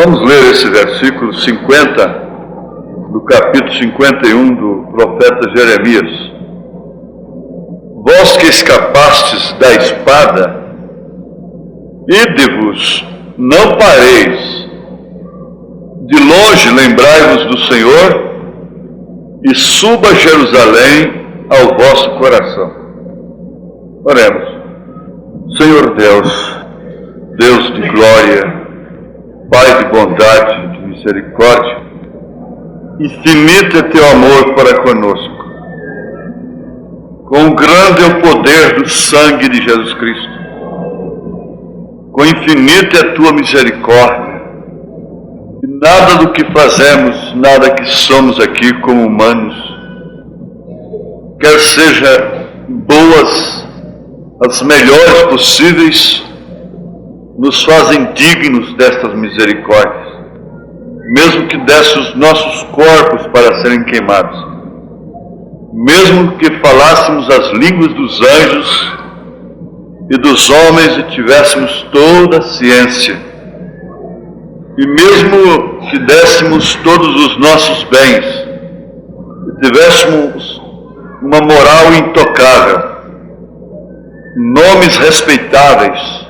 Vamos ler esse versículo 50 do capítulo 51 do profeta Jeremias. Vós que escapastes da espada, ide-vos, não pareis. De longe lembrai-vos do Senhor e suba Jerusalém ao vosso coração. Oremos. Senhor Deus, Deus de glória, Pai de bondade, de misericórdia, infinito é teu amor para conosco. Quão grande é o poder do sangue de Jesus Cristo. Quão infinita é a tua misericórdia. E nada do que fazemos, nada que somos aqui como humanos, quer seja boas, as melhores possíveis, nos fazem dignos destas misericórdias, mesmo que desse os nossos corpos para serem queimados, mesmo que falássemos as línguas dos anjos e dos homens e tivéssemos toda a ciência, e mesmo que dessemos todos os nossos bens e tivéssemos uma moral intocável, nomes respeitáveis,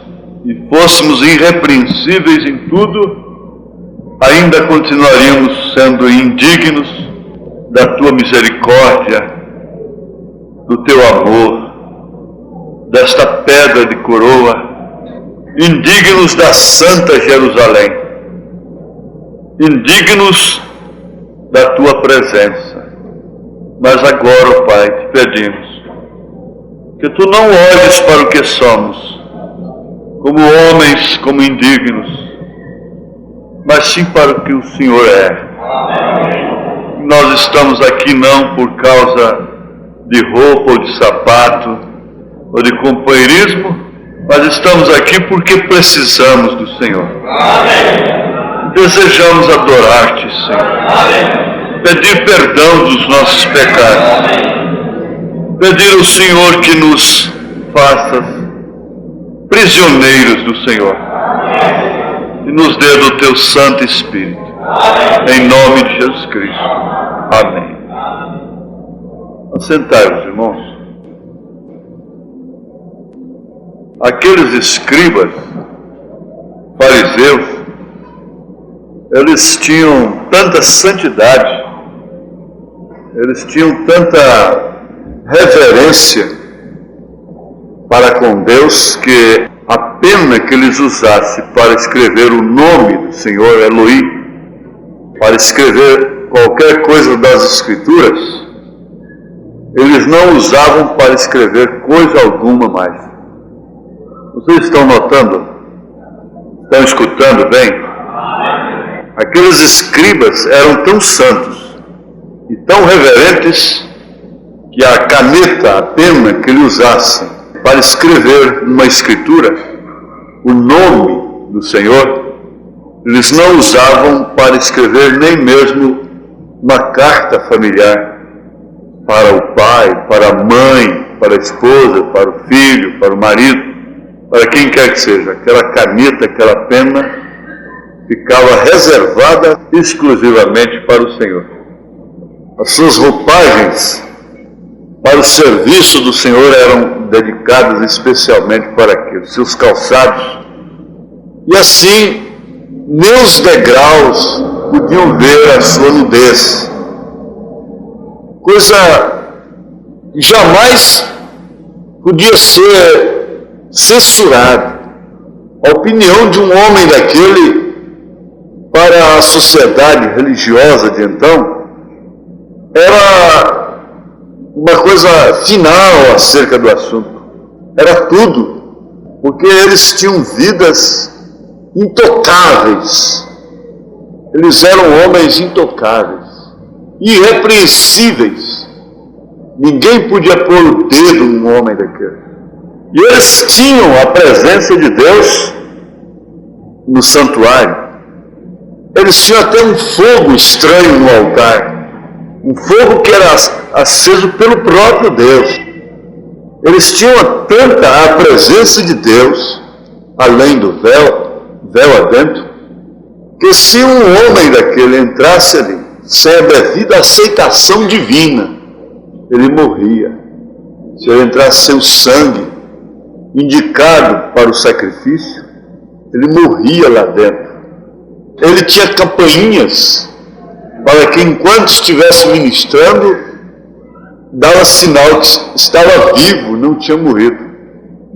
e fôssemos irrepreensíveis em tudo, ainda continuaríamos sendo indignos da tua misericórdia, do teu amor, desta pedra de coroa, indignos da Santa Jerusalém, indignos da tua presença. Mas agora, ó Pai, te pedimos que tu não olhes para o que somos, como homens, como indignos, mas sim para o que o Senhor é. Nós estamos aqui não por causa de roupa ou de sapato ou de companheirismo, mas estamos aqui porque precisamos do Senhor. Desejamos adorar-te, Senhor. Pedir perdão dos nossos pecados. Pedir ao Senhor que nos faça prisioneiros do Senhor e nos dê do teu Santo Espírito. Em nome de Jesus Cristo. Amém. Assentai-vos, irmãos. Aqueles escribas, fariseus, eles tinham tanta santidade, eles tinham tanta reverência para com Deus, que a pena que eles usassem para escrever o nome do Senhor, Elohim, para escrever qualquer coisa das Escrituras, eles não usavam para escrever coisa alguma mais. Vocês estão notando? Estão escutando bem? Aqueles escribas eram tão santos e tão reverentes que a caneta, a pena que ele usasse para escrever numa escritura o nome do Senhor, eles não usavam para escrever nem mesmo uma carta familiar para o pai, para a mãe, para a esposa, para o filho, para o marido, para quem quer que seja. Aquela caneta, aquela pena ficava reservada exclusivamente para o Senhor. As suas roupagens para o serviço do Senhor eram dedicadas especialmente para aquilo, seus calçados. E assim, nem os degraus podiam ver a sua nudez. Coisa que jamais podia ser censurada. A opinião de um homem daquele para a sociedade religiosa de então era uma coisa final acerca do assunto. Era tudo, porque eles tinham vidas intocáveis. Eles eram homens intocáveis, irrepreensíveis. Ninguém podia pôr o dedo num homem daquele. E eles tinham a presença de Deus no santuário. Eles tinham até um fogo estranho no altar. Um fogo que era aceso pelo próprio Deus. Eles tinham tanta a presença de Deus, além do véu adentro, que se um homem daquele entrasse ali, sem a devida aceitação divina, ele morria. Se ele entrasse sem o sangue indicado para o sacrifício, ele morria lá dentro. Ele tinha campainhas para que, enquanto estivesse ministrando, dava sinal que estava vivo, não tinha morrido.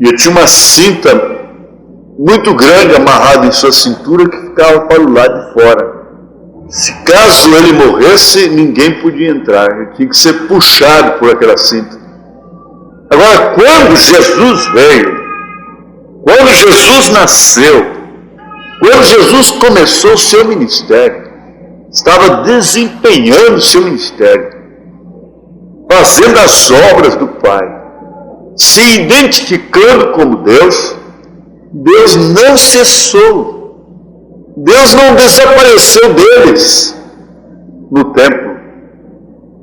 E ele tinha uma cinta muito grande amarrada em sua cintura que ficava para o lado de fora. Se caso ele morresse, ninguém podia entrar, ele tinha que ser puxado por aquela cinta. Agora, quando Jesus veio, quando Jesus nasceu, quando Jesus começou o seu ministério, estava desempenhando o seu ministério, fazendo as obras do Pai, se identificando como Deus, Deus não cessou, Deus não desapareceu deles no templo,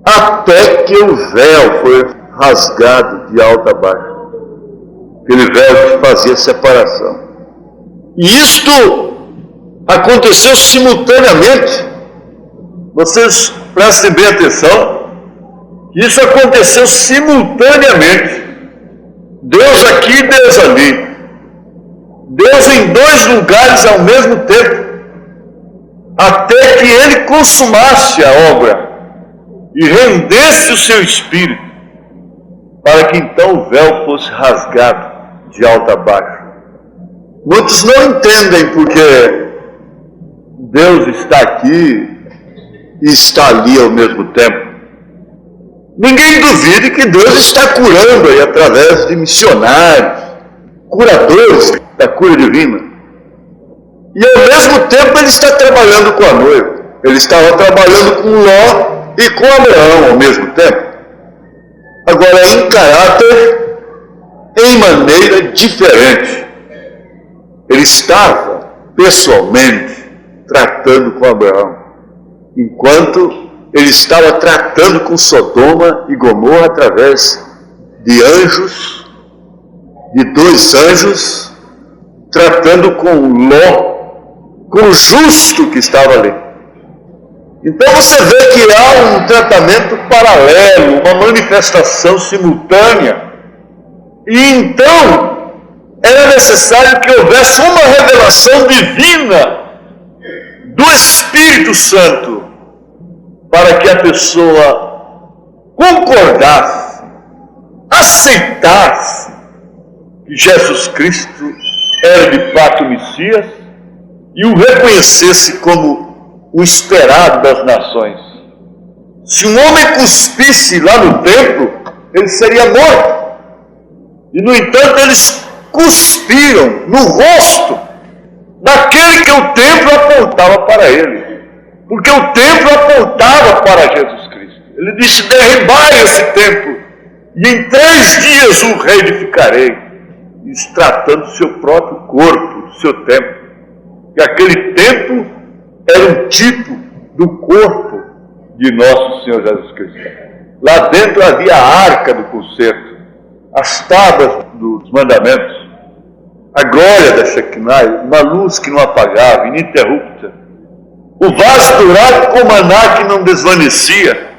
até que o véu foi rasgado de alto a baixo, aquele véu que fazia separação. E isto aconteceu simultaneamente. Vocês prestem bem atenção, isso aconteceu simultaneamente. Deus aqui e Deus ali. Deus em dois lugares ao mesmo tempo, até que ele consumasse a obra e rendesse o seu espírito, para que então o véu fosse rasgado de alto a baixo. Muitos não entendem porque Deus está aqui e está ali ao mesmo tempo. Ninguém duvide que Deus está curando aí através de missionários, curadores da cura divina. E ao mesmo tempo ele está trabalhando com a noiva. Ele estava trabalhando com Ló e com Abraão ao mesmo tempo. Agora em caráter, em maneira diferente. Ele estava pessoalmente tratando com Abraão, enquanto ele estava tratando com Sodoma e Gomorra através de anjos, de dois anjos, tratando com Ló, com o justo que estava ali. Então você vê que há um tratamento paralelo, uma manifestação simultânea, e então era necessário que houvesse uma revelação divina do Espírito Santo para que a pessoa concordasse, aceitasse que Jesus Cristo era de fato o Messias e o reconhecesse como o esperado das nações. Se um homem cuspisse lá no templo, ele seria morto. E no entanto eles cuspiram no rosto daquele que o templo apontava para ele, porque o templo apontava para Jesus Cristo. Ele disse: derribai esse templo e em 3 dias o reedificarei. Isso tratando do seu próprio corpo, do seu templo. E aquele templo era um tipo do corpo de nosso Senhor Jesus Cristo. Lá dentro havia a arca do concerto, as tábuas dos mandamentos, a glória da Shekinah, uma luz que não apagava, ininterrupta, o vaso dourado com maná que não desvanecia.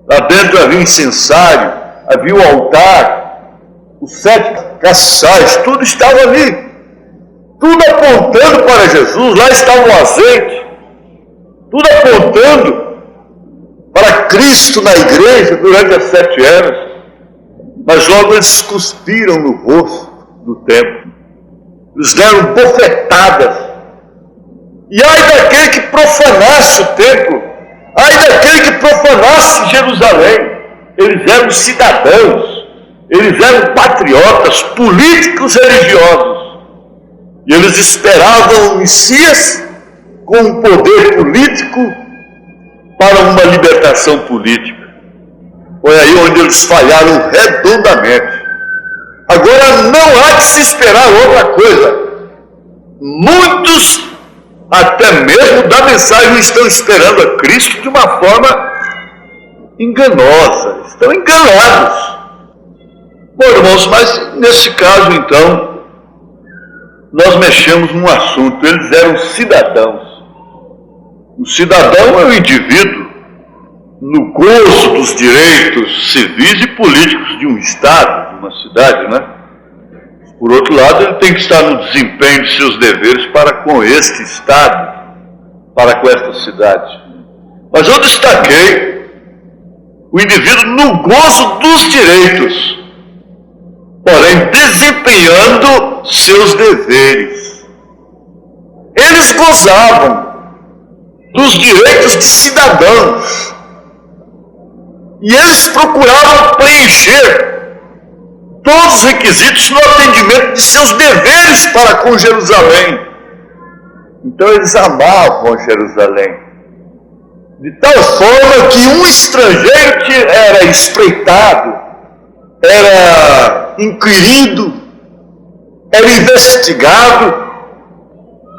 Lá dentro havia o incensário, havia o altar, os 7 castiçais, tudo estava ali, tudo apontando para Jesus. Lá estava o azeite, tudo apontando para Cristo na igreja durante as 7 eras. Mas logo eles cuspiram no rosto do templo, eles deram bofetadas. E ai daquele que profanasse o templo, ai daquele que profanasse Jerusalém. Eles eram cidadãos, eles eram patriotas, políticos religiosos. E eles esperavam o Messias com um poder político para uma libertação política. Foi aí onde eles falharam redondamente. Agora não há de se esperar outra coisa. Muitos, até mesmo da mensagem, estão esperando a Cristo de uma forma enganosa. Estão enganados. Bom, irmãos, mas nesse caso, então, nós mexemos num assunto. Eles eram cidadãos. O cidadão é o indivíduo no gozo dos direitos civis e políticos de um estado, de uma cidade, né? Por outro lado, ele tem que estar no desempenho de seus deveres para com este estado, para com esta cidade. Mas eu destaquei o indivíduo no gozo dos direitos, porém desempenhando seus deveres. Eles gozavam dos direitos de cidadãos e eles procuravam preencher todos os requisitos no atendimento de seus deveres para com Jerusalém. Então eles amavam Jerusalém, de tal forma que um estrangeiro que era espreitado, era inquirido, era investigado,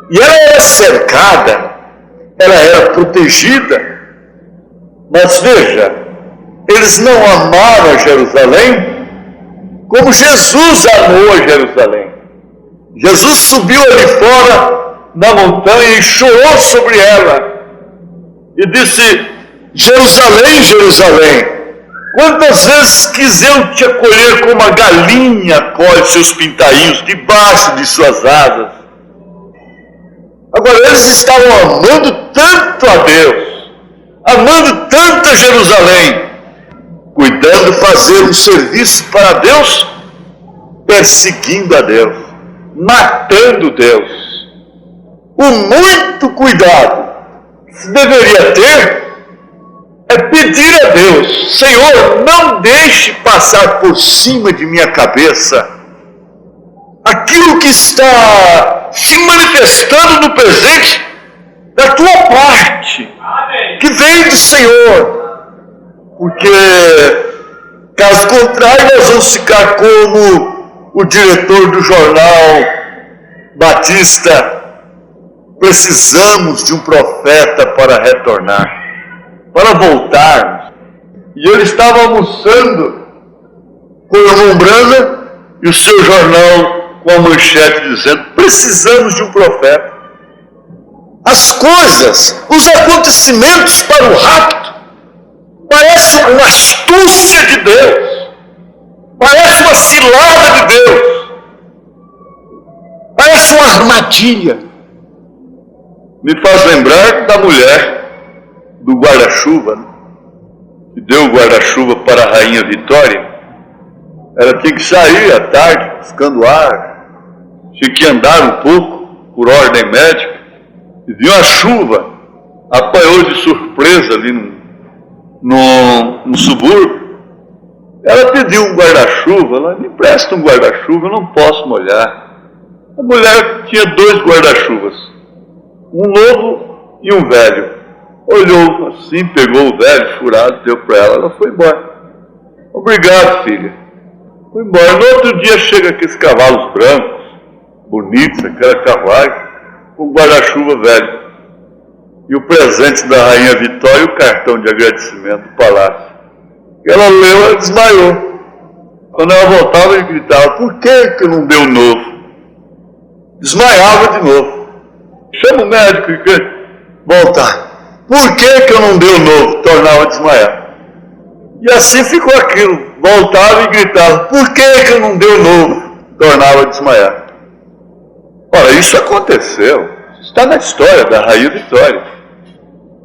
e ela era cercada, ela era protegida. Mas veja, eles não amaram Jerusalém como Jesus amou a Jerusalém. Jesus subiu ali fora na montanha e chorou sobre ela e disse: Jerusalém, Jerusalém, quantas vezes quis eu te acolher como a galinha acolhe seus pintainhos debaixo de suas asas. Agora, eles estavam amando tanto a Deus, amando tanto a Jerusalém, cuidando fazer um serviço para Deus, perseguindo a Deus, matando Deus. O muito cuidado que se deveria ter é pedir a Deus: Senhor, não deixe passar por cima de minha cabeça aquilo que está se manifestando no presente da tua parte, que vem do Senhor. Porque, caso contrário, nós vamos ficar como o diretor do jornal Batista: precisamos de um profeta para retornar, para voltarmos. E ele estava almoçando com a mão branca e o seu jornal com a manchete dizendo: precisamos de um profeta. As coisas, os acontecimentos para o rapto, parece uma astúcia de Deus, parece uma cilada de Deus, parece uma armadilha. Me faz lembrar da mulher do guarda-chuva, né? Que deu o guarda-chuva para a rainha Vitória. Ela tinha que sair à tarde buscando ar, tinha que andar um pouco por ordem médica, e viu a chuva, apanhou de surpresa ali no subúrbio. Ela pediu um guarda-chuva, ela: me empresta um guarda-chuva, eu não posso molhar. A mulher tinha 2 guarda-chuvas, um novo e um velho. Olhou assim, pegou o velho furado, deu para ela, ela foi embora. Obrigado, filha. Foi embora. No outro dia chega aqueles cavalos brancos, bonitos, aquela carruagem, com o guarda-chuva velho. E o presente da rainha Vitória e o cartão de agradecimento do palácio. Ela leu, ela desmaiou. Quando ela voltava, ele gritava: por que não deu novo? Desmaiava de novo. Chama o médico e volta: por que eu não dei o novo? Tornava a desmaiar. E assim ficou aquilo. Voltava e gritava: por que eu não dei o novo? Tornava a desmaiar. Ora, isso aconteceu. Está na história da rainha Vitória.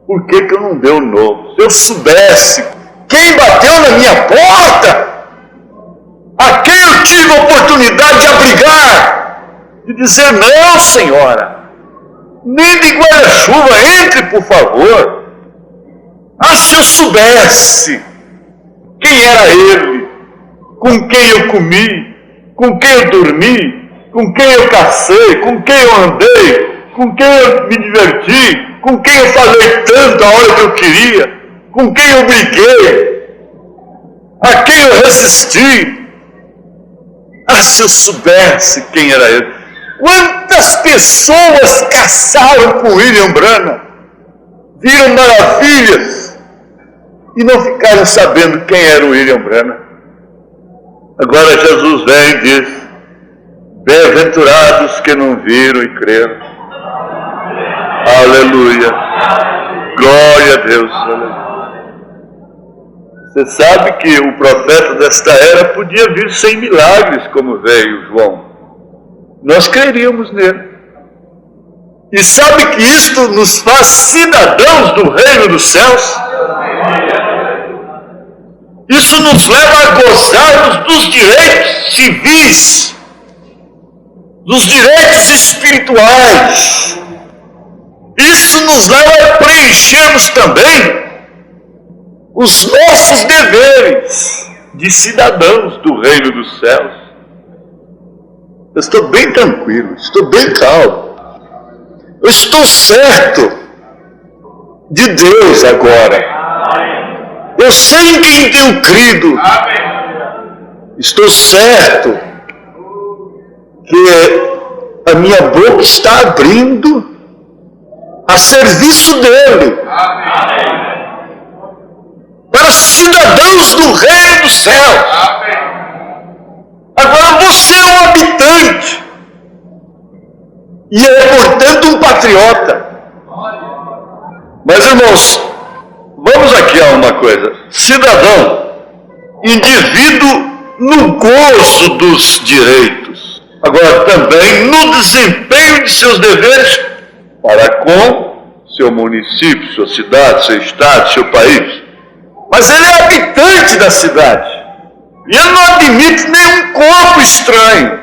Por que eu não dei o novo? Se eu soubesse quem bateu na minha porta, a quem eu tive a oportunidade de abrigar, de dizer: não, senhora, nem de guarda-chuva, entre, por favor. Ah, se eu soubesse quem era ele, com quem eu comi, com quem eu dormi, com quem eu cacei, com quem eu andei, com quem eu me diverti, com quem eu falei tanto a hora que eu queria, com quem eu briguei, a quem eu resisti. Ah, se eu soubesse quem era ele. Quantas pessoas caçaram com William Branham, viram maravilhas e não ficaram sabendo quem era o William Branham. Agora Jesus vem e diz: bem-aventurados que não viram e creram. Aleluia. Glória a Deus. Você sabe que o profeta desta era podia vir sem milagres, como veio João. Nós creríamos nele. E sabe que isto nos faz cidadãos do reino dos céus? Isso nos leva a gozarmos dos direitos civis, dos direitos espirituais. Isso nos leva a preenchermos também os nossos deveres de cidadãos do reino dos céus. Eu estou bem tranquilo, estou bem calmo. Eu estou certo de Deus agora. Eu sei em quem tenho crido. Estou certo que a minha boca está abrindo a serviço dele. Para cidadãos do reino dos céus. Agora você é um habitante. E é, portanto, um patriota. Mas, irmãos, vamos aqui a uma coisa. Cidadão, indivíduo no gozo dos direitos. Agora, também no desempenho de seus deveres para com seu município, sua cidade, seu estado, seu país. Mas ele é habitante da cidade. E ele não admite nenhum corpo estranho.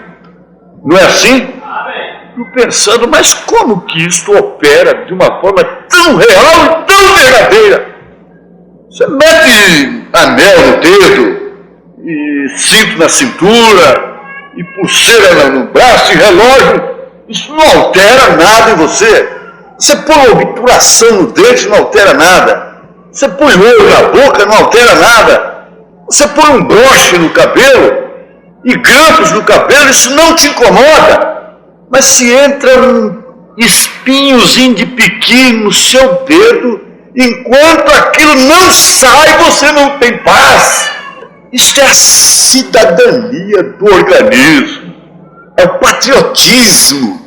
Não é assim? Estou pensando, mas como que isto opera de uma forma tão real e tão verdadeira? Você mete anel no dedo, e cinto na cintura, e pulseira no braço, e relógio. Isso não altera nada em você. Você põe uma obturação no dente, não altera nada. Você põe ouro na boca, não altera nada. Você põe um broche no cabelo e grampos no cabelo, isso não te incomoda. Mas se entra um espinhozinho de piqui no seu dedo, enquanto aquilo não sai, você não tem paz. Isso é a cidadania do organismo. É o patriotismo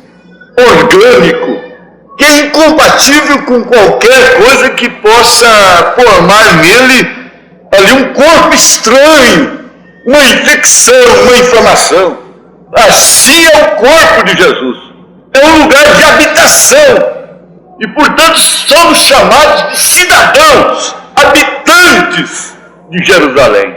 orgânico, que é incompatível com qualquer coisa que possa formar nele ali um corpo estranho, uma infecção, uma inflamação. Assim é o corpo de Jesus. É um lugar de habitação. E, portanto, somos chamados de cidadãos, habitantes de Jerusalém.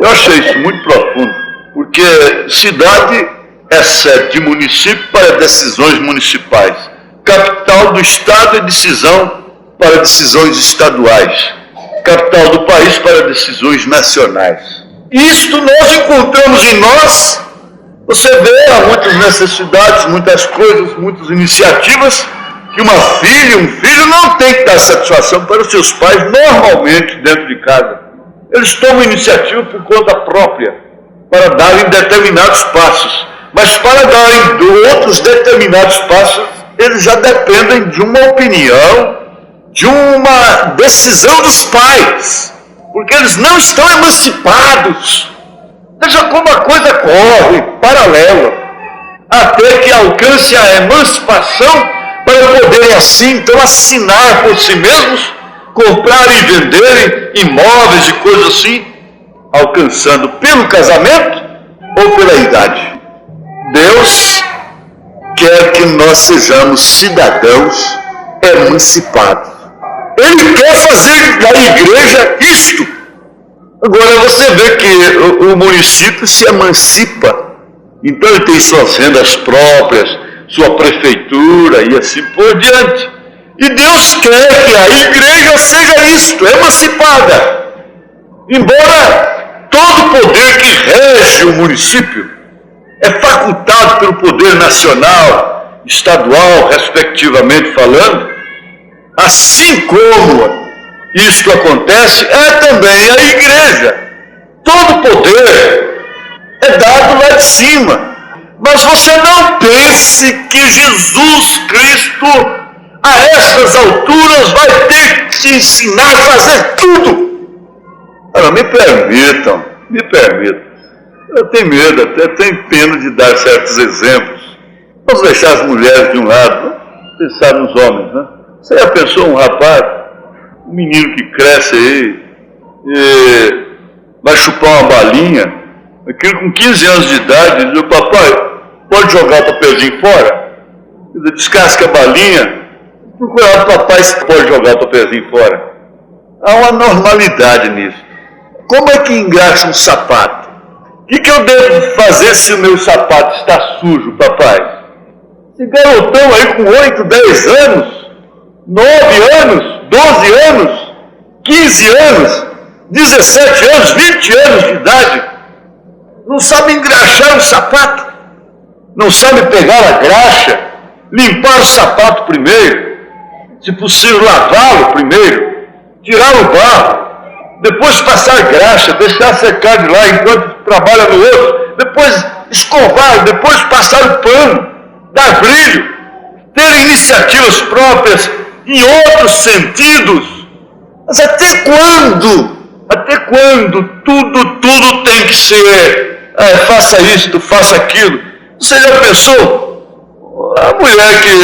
Eu achei isso muito profundo, porque cidade é sede de município para decisões municipais. Capital do Estado é decisão para decisões estaduais. Capital do país para decisões nacionais. Isto nós encontramos em nós. Você vê, há muitas necessidades, muitas coisas, muitas iniciativas, que uma filha, um filho não tem que dar satisfação para os seus pais normalmente dentro de casa. Eles tomam iniciativa por conta própria, para darem determinados passos. Mas para darem outros determinados passos, eles já dependem de uma opinião, de uma decisão dos pais, porque eles não estão emancipados. Veja como a coisa corre, paralela, até que alcance a emancipação, para poderem assim, então, assinar por si mesmos, comprar e venderem imóveis e coisas assim, alcançando pelo casamento ou pela idade. Deus quer que nós sejamos cidadãos emancipados. Ele quer fazer da igreja isto. Agora você vê que o município se emancipa. Então ele tem suas rendas próprias, sua prefeitura e assim por diante. E Deus quer que a igreja seja isto, emancipada. Embora todo o poder que rege o município é facultado pelo poder nacional, estadual, respectivamente falando, assim como isto acontece, é também a igreja. Todo poder é dado lá de cima. Mas você não pense que Jesus Cristo, a estas alturas, vai ter que te ensinar a fazer tudo. Agora, me permitam. Eu tenho medo, até tenho pena de dar certos exemplos. Vamos deixar as mulheres de um lado, vamos pensar nos homens, né? Você já pensou um rapaz um menino que cresce aí, e vai chupar uma balinha, aquele com 15 anos de idade, diz: papai, pode jogar o papelzinho fora? Ele descasca a balinha, procurar o papai se pode jogar o papelzinho fora. Há uma normalidade nisso. Como é que engraxa um sapato? O que eu devo fazer se o meu sapato está sujo, papai? Esse garotão aí com 8, 10 anos, 9 anos, 12 anos, 15 anos, 17 anos, 20 anos de idade, não sabe engraxar um sapato, não sabe pegar a graxa, limpar o sapato primeiro, se possível lavá-lo primeiro, tirar o barro, depois passar graxa, deixar secar de lá enquanto trabalha no outro, depois escovar, depois passar o pano, dar brilho, ter iniciativas próprias em outros sentidos. Mas até quando? Até quando tudo tem que ser faça isto, faça aquilo? Você já pensou? A mulher que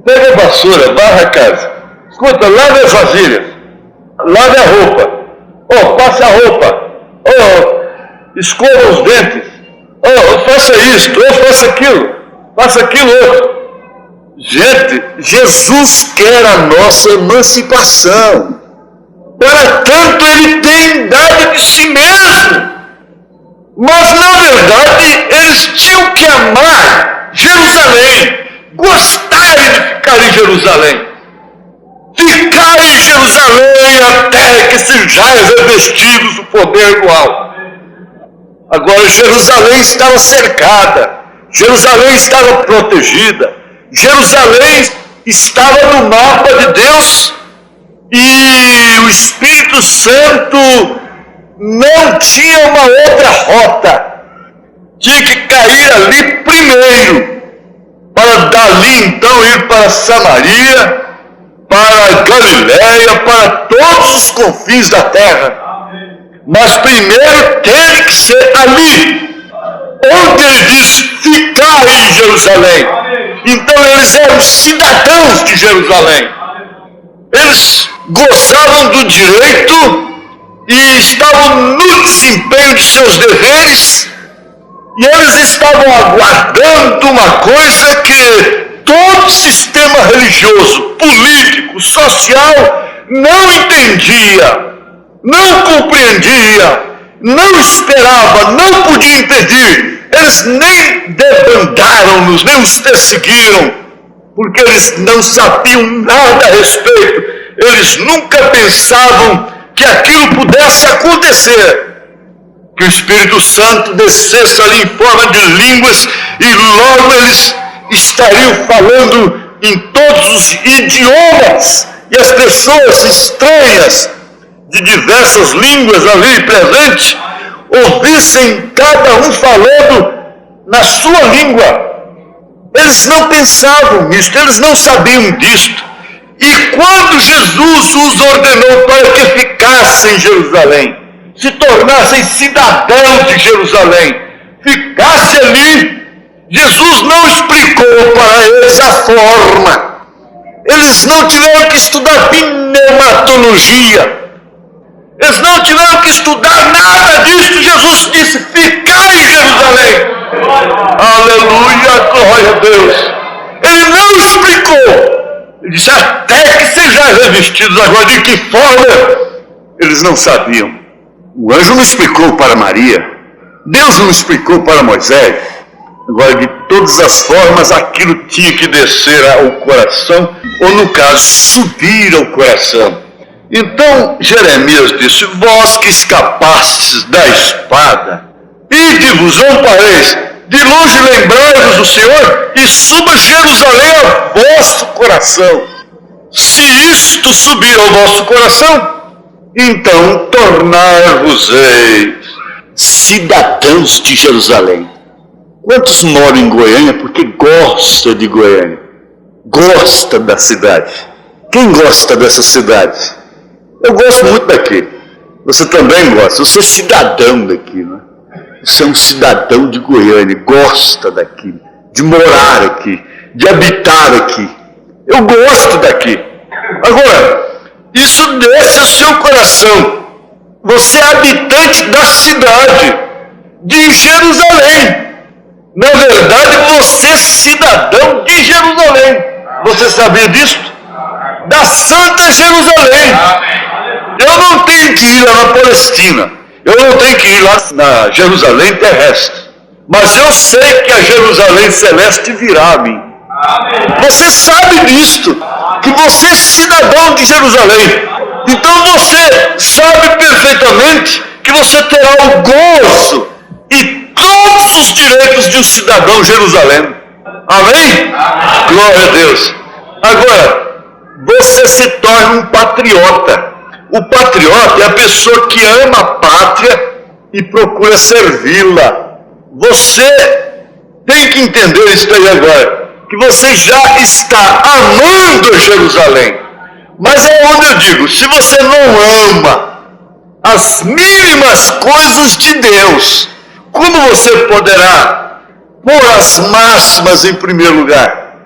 pega a vassoura, varra a casa, escuta, lave as vasilhas, lave a roupa, passe a roupa, escova os dentes, faça isto, faça aquilo outro. Gente, Jesus quer a nossa emancipação. Para tanto, ele tem dado de si mesmo. Mas, na verdade, eles tinham que amar Jerusalém, gostarem de ficar em Jerusalém. Ficar em Jerusalém até que sejais revestidos do poder do alto. Agora, Jerusalém estava cercada, Jerusalém estava protegida, Jerusalém estava no mapa de Deus, e o Espírito Santo não tinha uma outra rota, tinha que cair ali primeiro, para dali então ir para Samaria, para Galiléia, para todos os confins da terra. Mas primeiro teve que ser ali, onde ele diz: ficar em Jerusalém. Então eles eram cidadãos de Jerusalém. Eles gozavam do direito e estavam no desempenho de seus deveres, e eles estavam aguardando uma coisa que todo sistema religioso, político, social não entendia, não compreendia, não esperava, não podia impedir. Eles nem debandaram-nos, nem os perseguiram, porque eles não sabiam nada a respeito. Eles nunca pensavam que aquilo pudesse acontecer, que o Espírito Santo descesse ali em forma de línguas e logo eles estariam falando em todos os idiomas, e as pessoas estranhas de diversas línguas ali presentes ouvissem cada um falando na sua língua. Eles não pensavam nisso, eles não sabiam disto. E quando Jesus os ordenou para que ficassem em Jerusalém, se tornassem cidadãos de Jerusalém, ficasse ali, Jesus não explicou para eles a forma. Eles não tiveram que estudar pneumatologia. Eles não tiveram que estudar nada disso. Jesus disse: ficar em Jerusalém. Aleluia, glória a Deus. Ele não explicou. Ele disse: até que sejam revestidos. Agora, de que forma? Eles não sabiam. O anjo não explicou para Maria. Deus não explicou para Moisés. Agora, de todas as formas, aquilo tinha que descer ao coração, ou no caso, subir ao coração. Então, Jeremias disse: vós que escapastes da espada, ide-vos, não pareis, de longe lembrai-vos do Senhor, e suba Jerusalém ao vosso coração. Se isto subir ao vosso coração, então tornar-vos-eis cidadãos de Jerusalém. Quantos moram em Goiânia porque gosta de Goiânia? Gosta da cidade. Quem gosta dessa cidade? Eu gosto muito daqui. Você também gosta. Você é cidadão daqui, não é? Você é um cidadão de Goiânia, gosta daqui, de morar aqui, de habitar aqui. Eu gosto daqui. Agora, isso desce ao seu coração. Você é habitante da cidade de Jerusalém. Na verdade, você é cidadão de Jerusalém. Você sabia disso? Da Santa Jerusalém. Eu não tenho que ir lá na Palestina. Eu não tenho que ir lá na Jerusalém terrestre. Mas eu sei que a Jerusalém celeste virá a mim. Você sabe disto, que você é cidadão de Jerusalém. Então você sabe perfeitamente que você terá o gozo e todos os direitos de um cidadão Jerusalém. Amém? Glória a Deus. Agora, você se torna um patriota. O patriota é a pessoa que ama a pátria e procura servi-la. Você tem que entender isso aí agora, que você já está amando Jerusalém. Mas é onde eu digo, se você não ama as mínimas coisas de Deus, como você poderá pôr as máximas em primeiro lugar?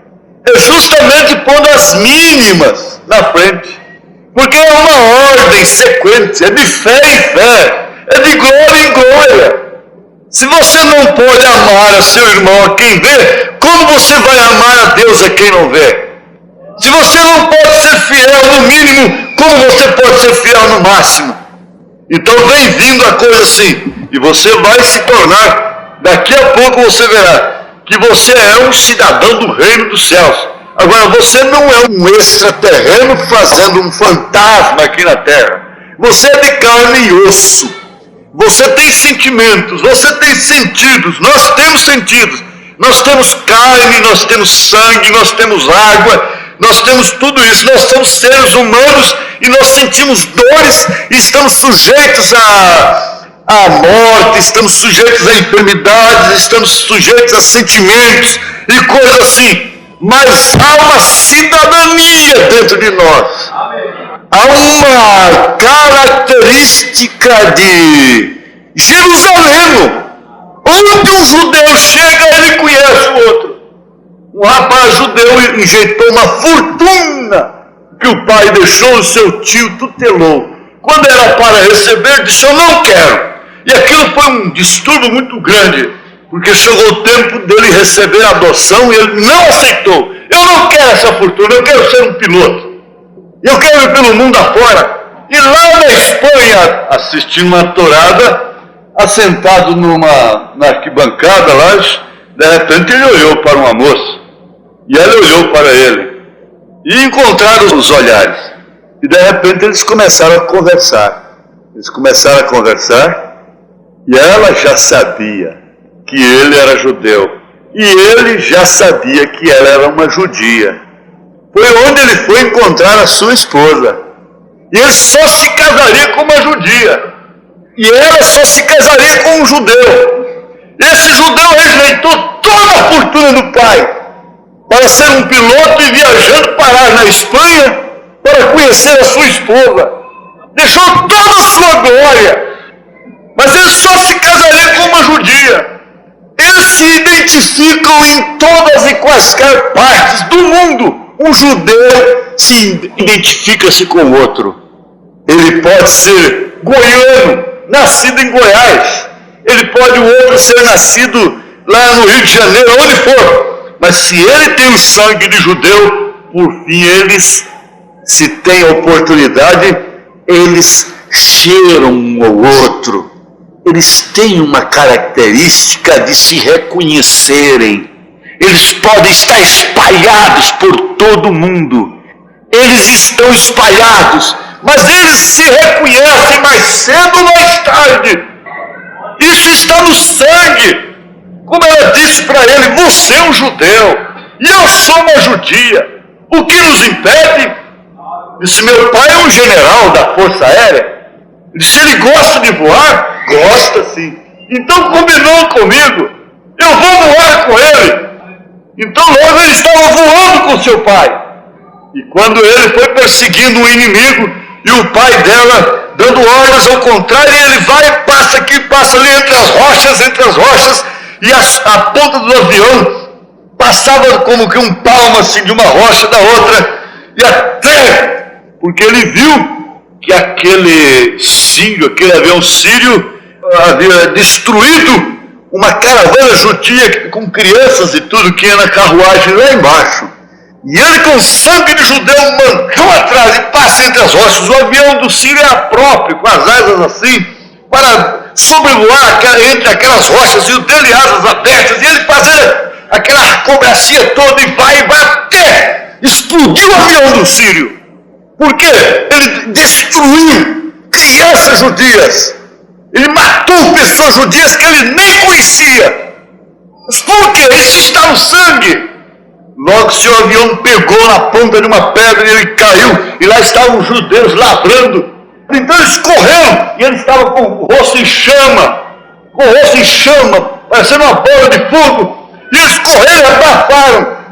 É justamente pondo as mínimas na frente. Porque é uma ordem sequente, é de fé em fé, é de glória em glória. Se você não pode amar a seu irmão a quem vê, como você vai amar a Deus a quem não vê? Se você não pode ser fiel no mínimo, como você pode ser fiel no máximo? Então vem vindo a coisa assim, e você vai se tornar, daqui a pouco você verá, que você é um cidadão do reino dos céus. Agora, você não é um extraterreno fazendo um fantasma aqui na terra. Você é de carne e osso. Você tem sentimentos, você tem sentidos, nós temos sentidos. Nós temos carne, nós temos sangue, nós temos água, nós temos tudo isso. Nós somos seres humanos e nós sentimos dores e estamos sujeitos à morte, estamos sujeitos a enfermidades, estamos sujeitos a sentimentos e coisas assim. Mas há uma cidadania dentro de nós. Há uma característica de Jerusalém. Onde um judeu chega, ele conhece o outro. Um rapaz judeu enjeitou uma fortuna que o pai deixou, o seu tio tutelou. Quando era para receber, disse: eu não quero. E aquilo foi um distúrbio muito grande, porque chegou o tempo dele receber a adoção e ele não aceitou. Eu não quero essa fortuna, eu quero ser um piloto. Eu quero ir pelo mundo afora. E lá na Espanha, assistindo uma tourada, assentado na arquibancada lá, de repente ele olhou para uma moça. E ela olhou para ele. E encontraram os olhares. E de repente eles começaram a conversar. E ela já sabia que ele era judeu. E ele já sabia que ela era uma judia. Foi onde ele foi encontrar a sua esposa. E ele só se casaria com uma judia. E ela só se casaria com um judeu. Esse judeu rejeitou toda a fortuna do pai para ser um piloto e viajando parar na Espanha para conhecer a sua esposa. Deixou toda a sua glória. Mas ele só se casaria com uma judia. Eles se identificam em todas e quaisquer partes do mundo. Um judeu se identifica-se com o outro. Ele pode ser goiano, nascido em Goiás. Ele pode o outro ser nascido lá no Rio de Janeiro, onde for. Mas se ele tem o sangue de judeu, por fim eles, se têm a oportunidade, eles cheiram um ao outro. Eles têm uma característica de se reconhecerem. Eles podem estar espalhados por todo o mundo. Eles estão espalhados, mas eles se reconhecem mais cedo ou mais tarde. Isso está no sangue. Como ela disse para ele: você é um judeu e eu sou uma judia. O que nos impede? Disse: meu pai é um general da Força Aérea. Disse: ele gosta de voar? Gosta sim. Então combinou comigo. Eu vou voar com ele. Então logo ele estava voando com seu pai. E quando ele foi perseguindo um inimigo, e o pai dela dando ordens ao contrário, ele vai, passa aqui, passa ali entre as rochas, e a ponta do avião passava como que um palmo assim de uma rocha da outra, e até porque ele viu que aquele sírio, aquele avião sírio, havia destruído uma caravana judia com crianças e tudo que ia na carruagem lá embaixo. E ele, com sangue de judeu, mancou atrás e passa entre as rochas. O avião do sírio era próprio, com as asas assim, para sobrevoar entre aquelas rochas, e o dele asas abertas, e ele fazendo aquela acrobacia toda e vai até explodir o avião do sírio. Por quê? Ele destruiu crianças judias. Ele matou pessoas judias que ele nem conhecia. Mas por quê? Isso está no sangue. Logo seu avião pegou na ponta de uma pedra e ele caiu. E lá estavam os judeus lavrando. Então eles correram e ele estava com o rosto em chama. Com o rosto em chama, parecendo uma bola de fogo. E eles correram e abafaram.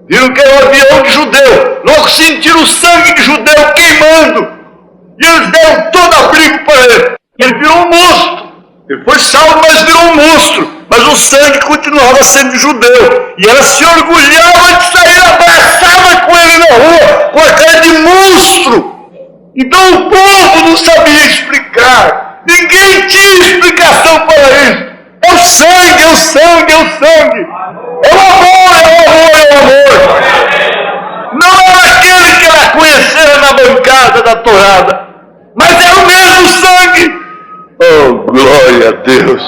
Viram que era um avião de judeu. Logo sentiram o sangue de judeu queimando. E eles deram todo abrigo para ele. Ele virou um monstro. Ele foi salvo, mas virou um monstro. Mas o sangue continuava sendo de judeu. E ela se orgulhava de sair abraçada com ele na rua, com a cara de monstro. Então o povo não sabia explicar. Ninguém tinha explicação para isso. É o sangue, é o sangue, é o sangue. É o amor, é o amor, é o amor. Não era aquele que ela conhecera na bancada da tourada, mas era o mesmo sangue. Oh, glória a Deus.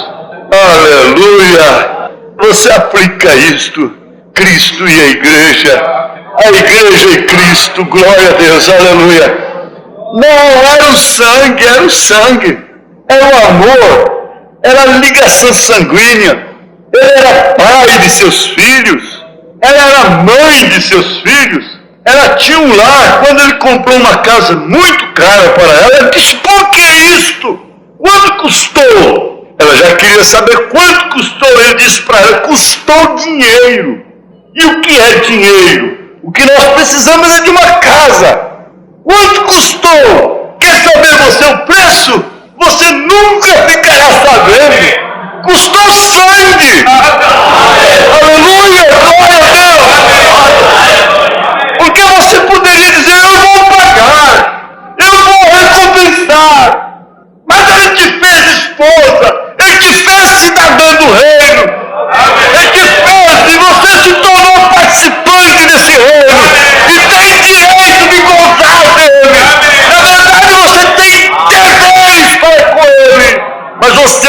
Aleluia. Você aplica isto, Cristo e a igreja e Cristo, glória a Deus, aleluia. Não era o sangue, era o sangue. Era o amor, era a ligação sanguínea. Ele era pai de seus filhos, ela era mãe de seus filhos, ela tinha um lar. Quando ele comprou uma casa muito cara para ela, ela disse: por que isto? Quanto custou? Ela já queria saber quanto custou. Ele disse para ela: custou dinheiro. E o que é dinheiro? O que nós precisamos é de uma casa. Quanto custou? Quer saber você o preço? Você nunca ficará sabendo. Custou sangue. Aleluia, glória a Deus. Porque você poderia dizer: eu vou pagar, eu vou recompensar. Mas ele te fez esposa, ele te fez cidadã do reino, ele te fez e você se tornou participante desse reino e tem direito de gozar dele. Na verdade você tem deveres para com ele, mas você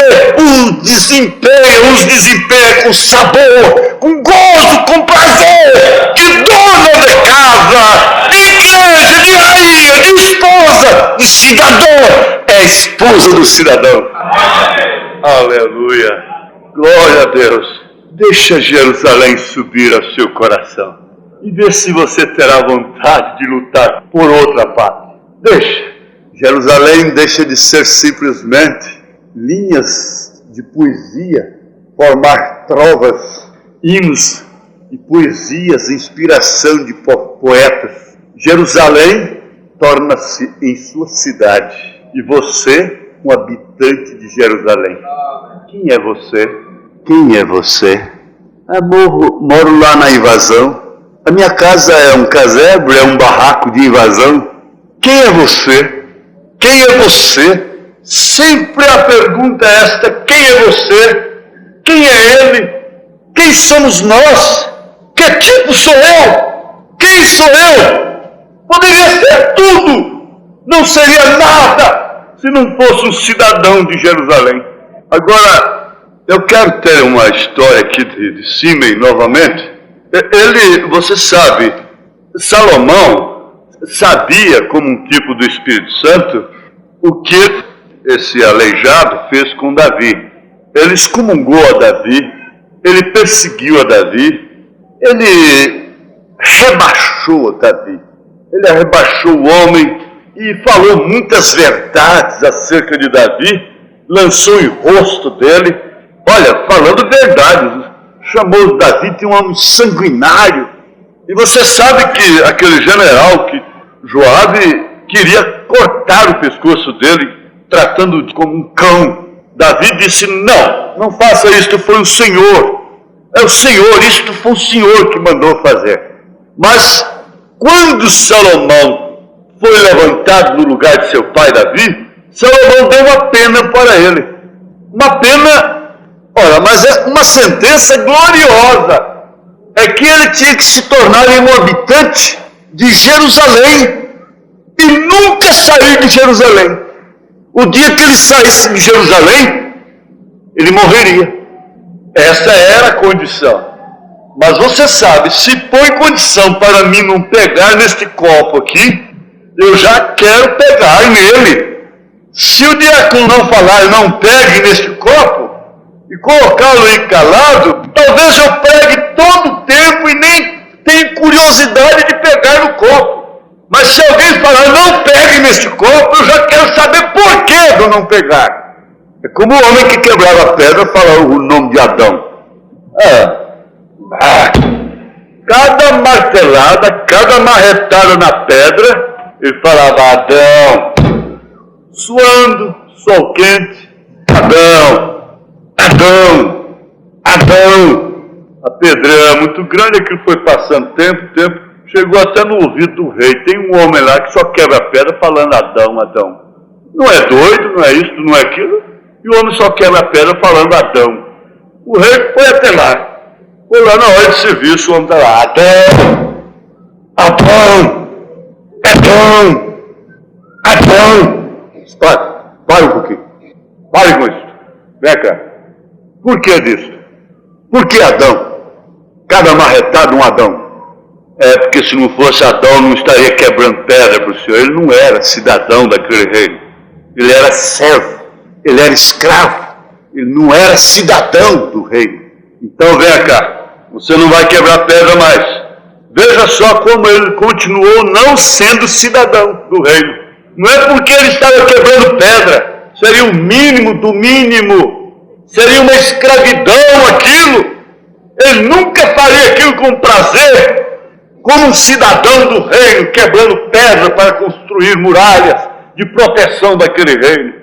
os desempenha com sabor, com gozo, com prazer, de dona de casa, de igreja, de rainha, de esposa, de cidadão. É a esposa do cidadão. Aleluia. Glória a Deus. Deixa Jerusalém subir ao seu coração e vê se você terá vontade de lutar por outra parte. Deixa. Jerusalém deixa de ser simplesmente linhas de poesia, formar trovas, hinos e poesias, inspiração de poetas. Jerusalém torna-se em sua cidade e você um habitante de Jerusalém. Quem é você? Quem é você? Moro lá na invasão. A minha casa é um casebre, é um barraco de invasão. Quem é você? Quem é você? Sempre a pergunta é esta: quem é você? Quem é ele? Quem somos nós? Que tipo sou eu? Quem sou eu? Poderia ser tudo, não seria nada se não fosse um cidadão de Jerusalém. Agora, eu quero ter uma história aqui de Simeon novamente. Você sabe, Salomão sabia, como um tipo do Espírito Santo, o que esse aleijado fez com Davi. Ele excomungou a Davi, ele perseguiu a Davi, ele rebaixou a Davi, ele rebaixou o homem e falou muitas verdades acerca de Davi, lançou em rosto dele, olha, falando verdades, chamou Davi de um homem sanguinário. E você sabe que aquele general, que Joabe, queria cortar o pescoço dele, tratando-o como um cão. Davi disse: não faça isto, foi o Senhor. É o Senhor, isto foi o Senhor que mandou fazer. Mas quando Salomão foi levantado no lugar de seu pai Davi, Salomão deu uma pena para ele. Uma pena, ora, mas é uma sentença gloriosa. É que ele tinha que se tornar um habitante de Jerusalém e nunca sair de Jerusalém. O dia que ele saísse de Jerusalém, ele morreria. Essa era a condição. Mas você sabe, se põe condição para mim não pegar neste copo aqui, eu já quero pegar nele. Se o diácono não falar, não pegue neste copo e colocá-lo encalado, talvez eu pegue todo o tempo e nem tenha curiosidade de pegar no copo. Mas se alguém falar, não pegue neste copo, eu já quero saber por que de eu não pegar. É como o homem que quebrava a pedra falar o nome de Adão. Cada martelada, cada marretada na pedra, ele falava, Adão, suando, sol quente, Adão, Adão, Adão. A pedreira muito grande, aquilo foi passando tempo, chegou até no ouvido do rei. Tem um homem lá que só quebra a pedra falando Adão, Adão. Não é doido, não é isso, não é aquilo. E o homem só quebra a pedra falando Adão. O rei foi até lá. Foi lá na hora de serviço, o homem está lá, Adão, Adão, Adão, Adão. Pare um pouquinho. Pare com isso. Vem cá. Por que disso? Por que Adão? Cada marretado um Adão. É porque se não fosse Adão, não estaria quebrando pedra para o Senhor. Ele não era cidadão daquele reino. Ele era servo. Ele era escravo. Ele não era cidadão do reino. Então venha cá. Você não vai quebrar pedra mais. Veja só como ele continuou não sendo cidadão do reino. Não é porque ele estava quebrando pedra. Seria o mínimo do mínimo. Seria uma escravidão aquilo. Ele nunca faria aquilo com prazer. Como um cidadão do reino, quebrando pedra para construir muralhas de proteção daquele reino.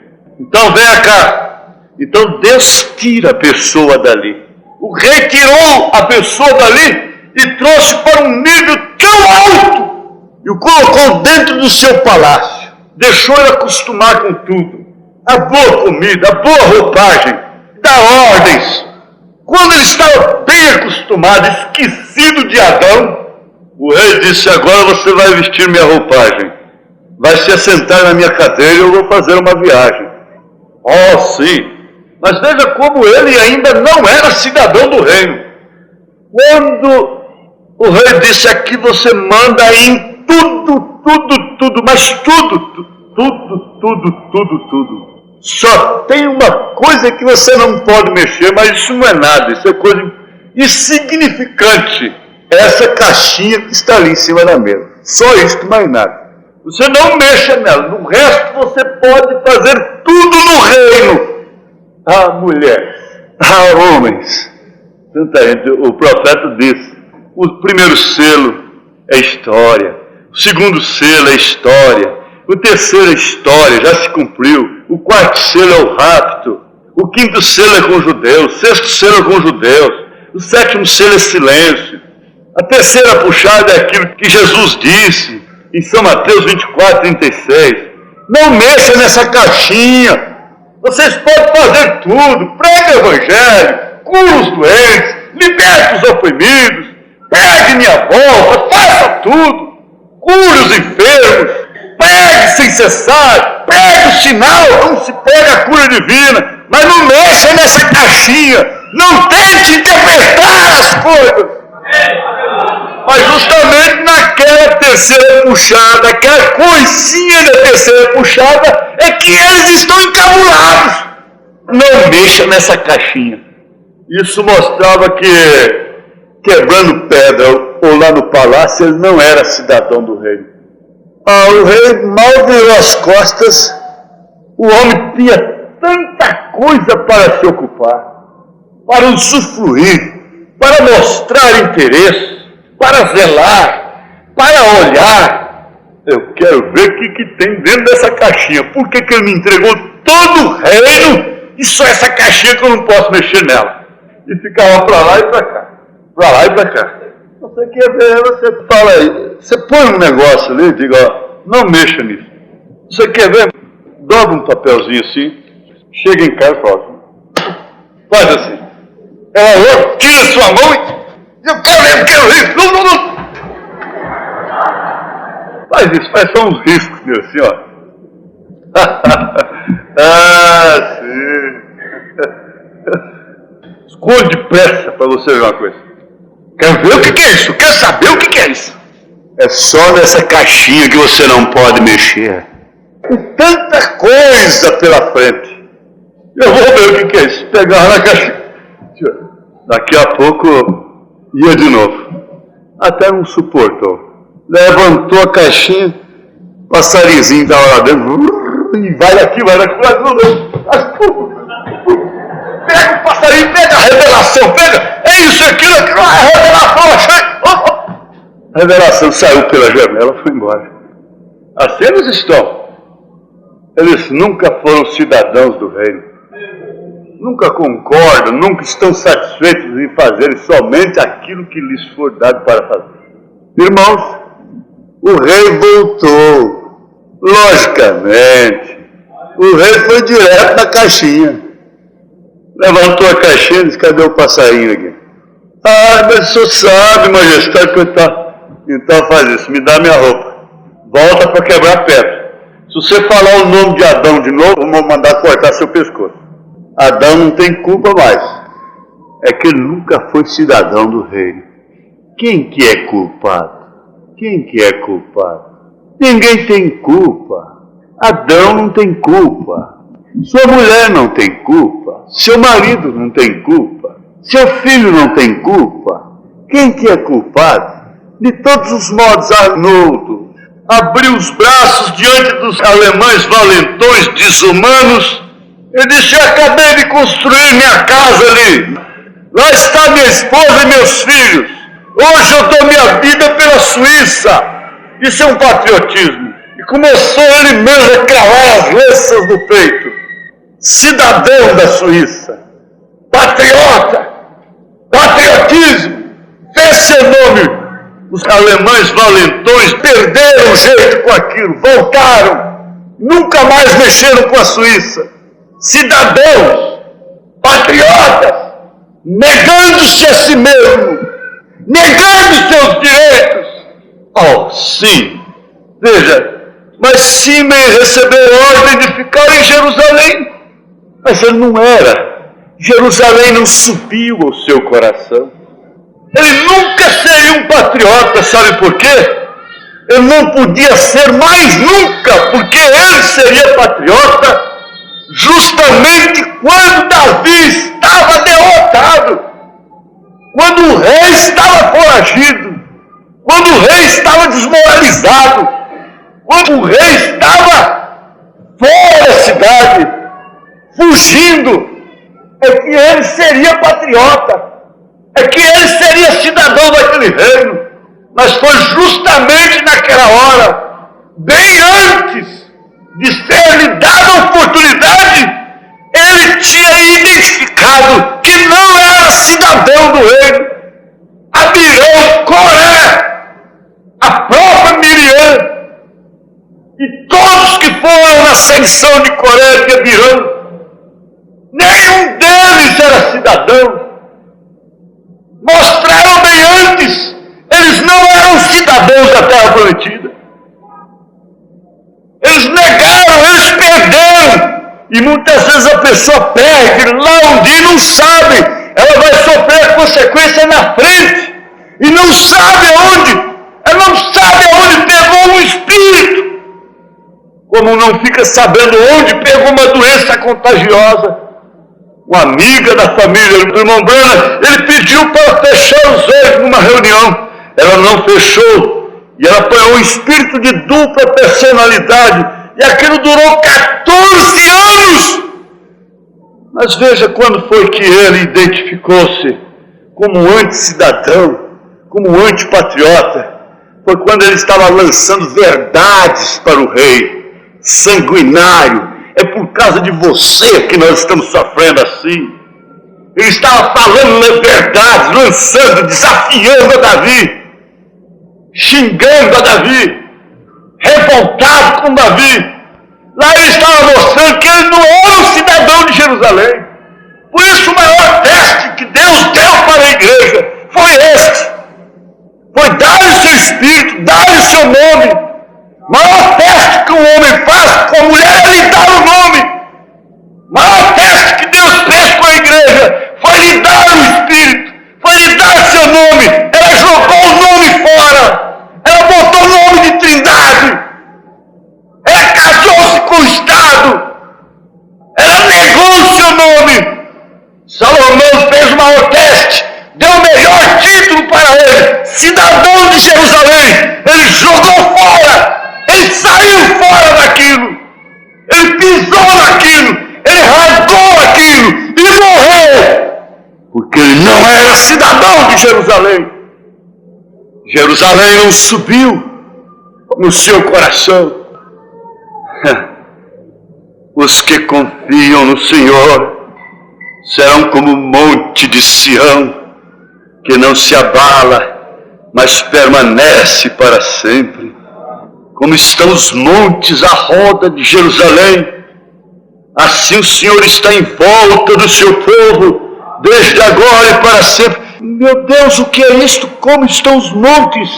Então venha cá. Então Deus tira a pessoa dali. O rei tirou a pessoa dali e trouxe para um nível tão alto e o colocou dentro do seu palácio. Deixou ele acostumar com tudo. A boa comida, a boa roupagem, dar ordens. Quando ele estava bem acostumado, esquecido de Adão, o rei disse, agora você vai vestir minha roupagem. Vai se assentar na minha cadeira e eu vou fazer uma viagem. Oh, sim. Mas veja como ele ainda não era cidadão do reino. Quando o rei disse aqui, você manda em tudo, mas tudo. Só tem uma coisa que você não pode mexer, mas isso não é nada, isso é coisa insignificante. Essa caixinha que está ali em cima da mesa. Só isso, mais nada. Você não mexa nela, no resto você pode fazer tudo no reino. Ah, mulheres, homens, tanta gente, o profeta disse, o primeiro selo é história, o segundo selo é história, o terceiro é história, já se cumpriu, o quarto selo é o rapto, o quinto selo é com os judeus, o sexto selo é com os judeus, o sétimo selo é silêncio, a terceira puxada é aquilo que Jesus disse em São Mateus 24:36, não mexa nessa caixinha. Vocês podem fazer tudo, pregue o evangelho, cura os doentes, liberta os oprimidos, pegue minha volta, faça tudo, cure os enfermos, pregue sem cessar, pregue o sinal, como se pega a cura divina, mas não mexa nessa caixinha, não tente interpretar as coisas. Mas justamente naquela terceira puxada, aquela coisinha da terceira puxada, é que eles estão encabulados. Não mexa nessa caixinha. Isso mostrava que, quebrando pedra ou lá no palácio, ele não era cidadão do reino. O rei mal virou as costas, o homem tinha tanta coisa para se ocupar, para usufruir, para mostrar interesse, para zelar, para olhar. Eu quero ver o que tem dentro dessa caixinha. Por que ele me entregou todo o reino e só essa caixinha que eu não posso mexer nela? E ficava para lá e para cá, para lá e para cá. Você quer ver, você fala aí, você põe um negócio ali e diga, ó, não mexa nisso. Você quer ver? Dobra um papelzinho assim, chega em casa e fala, faz assim. Ela tira sua mão e eu quero isso. Não. Faz isso, faz só uns riscos, meu, assim, ó. Ah, sim. Esconde depressa para você ver uma coisa. Quero ver o que é isso, quero saber o que é isso. É só nessa caixinha que você não pode mexer. Com tanta coisa pela frente. Eu vou ver o que é isso. Pegar na caixinha. Daqui a pouco ia de novo. Até não suportou. Levantou a caixinha, passarinhozinho estava lá dentro. E vai daqui. Pega o passarinho, pega a revelação, pega. É isso, aquilo, a revelação. A revelação saiu pela janela e foi embora. Assim eles estão. Eles nunca foram cidadãos do reino. Nunca concordam, nunca estão satisfeitos em fazerem somente aquilo que lhes for dado para fazer. Irmãos, o rei voltou. Logicamente, o rei foi direto na caixinha. Levantou a caixinha e disse, cadê o passarinho aqui? Ah, mas o senhor sabe, majestade, que eu tá... Então faz isso, me dá minha roupa. Volta para quebrar pedra. Se você falar o nome de Adão de novo, eu vou mandar cortar seu pescoço. Adão não tem culpa mais. É que ele nunca foi cidadão do reino. Quem que é culpado? Quem que é culpado? Ninguém tem culpa. Adão não tem culpa. Sua mulher não tem culpa. Seu marido não tem culpa. Seu filho não tem culpa. Quem que é culpado? De todos os modos, Arnoldo abriu os braços diante dos alemães valentões desumanos e disse, eu acabei de construir minha casa ali. Lá está minha esposa e meus filhos. Hoje eu dou minha vida pela Suíça. Isso é um patriotismo. E começou ele mesmo a cravar as lanças no peito. Cidadão da Suíça. Patriota. Patriotismo. Fez seu nome. Os alemães valentões perderam o jeito com aquilo. Voltaram. Nunca mais mexeram com a Suíça. Cidadãos. Patriotas. Negando-se a si mesmo. Negando seus direitos. Oh, sim. Veja, mas Simeon recebeu ordem de ficar em Jerusalém. Mas ele não era. Jerusalém não subiu ao seu coração. Ele nunca seria um patriota, sabe por quê? Ele não podia ser mais nunca, porque ele seria patriota justamente quando Davi estava derrotado, quando o rei estava foragido, quando o rei estava desmoralizado, quando o rei estava fora da cidade, fugindo, é que ele seria patriota, é que ele seria cidadão daquele reino. Mas foi justamente naquela hora, bem antes de ser-lhe dada a oportunidade, ele tinha identificado que não era cidadão do reino. Abirão, Coré, a própria Miriam, e todos que foram na ascensão de Coré e de Abirão, nenhum deles era cidadão. Mostraram bem antes, eles não eram cidadãos da terra prometida. Eles negaram, eles perderam. E muitas vezes a pessoa perde lá onde e não sabe. Ela vai sofrer a consequência na frente. E não sabe aonde. Ela não sabe aonde pegou um espírito. Como não fica sabendo onde pegou uma doença contagiosa. Uma amiga da família do irmão Brana, ele pediu para fechar os olhos numa reunião. Ela não fechou. E ela apanhou um espírito de dupla personalidade. E aquilo durou 14 anos. Mas veja quando foi que ele identificou-se como anti-cidadão, como antipatriota. Foi quando ele estava lançando verdades para o rei, sanguinário. É por causa de você que nós estamos sofrendo assim. Ele estava falando verdades, lançando, desafiando a Davi, xingando a Davi, revoltado com Davi. Lá ele estava mostrando que ele não era um cidadão de Jerusalém. Por isso o maior teste que Deus deu para a igreja foi este. Foi dar-lhe o seu espírito, dar-lhe o seu nome. O maior teste que um homem faz com a mulher é lhe dar o nome. O maior teste que Deus fez com a igreja foi lhe dar o espírito, foi lhe dar seu nome. Ela jogou o nome fora. Ela botou o nome de Trindade. Ela casou-se com o Estado. Ela negou o seu nome. Salomão fez o maior teste, deu o melhor título para ele, cidadão de Jerusalém. Ele jogou fora, ele saiu fora daquilo, ele pisou naquilo, ele rasgou aquilo e morreu, porque ele não era cidadão de Jerusalém. Jerusalém não subiu no seu coração. Os que confiam no Senhor serão como o monte de Sião, que não se abala, mas permanece para sempre. Como estão os montes à roda de Jerusalém, assim o Senhor está em volta do seu povo, desde agora e para sempre. Meu Deus, o que é isto? Como estão os montes?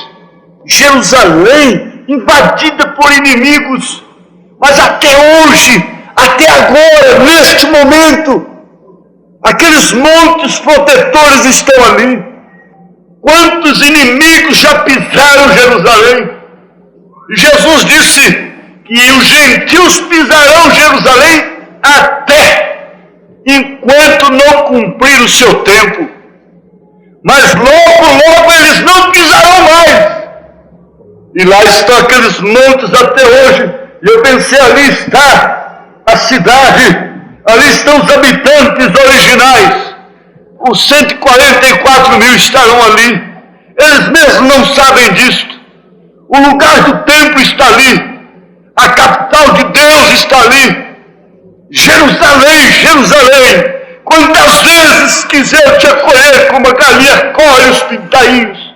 Jerusalém invadida por inimigos, mas até hoje, até agora, neste momento, aqueles montes protetores estão ali. Quantos inimigos já pisaram Jerusalém? Jesus disse que os gentios pisarão Jerusalém até enquanto não cumprir o seu tempo. Mas logo eles não pisarão mais. E lá estão aqueles montes até hoje. E eu pensei, ali está a cidade, ali estão os habitantes originais. Os 144 mil estarão ali. Eles mesmos não sabem disto. O lugar do templo está ali. A capital de Deus está ali. Jerusalém, Jerusalém, quantas vezes quiser te acolher como a galinha acolhe os pintainhos.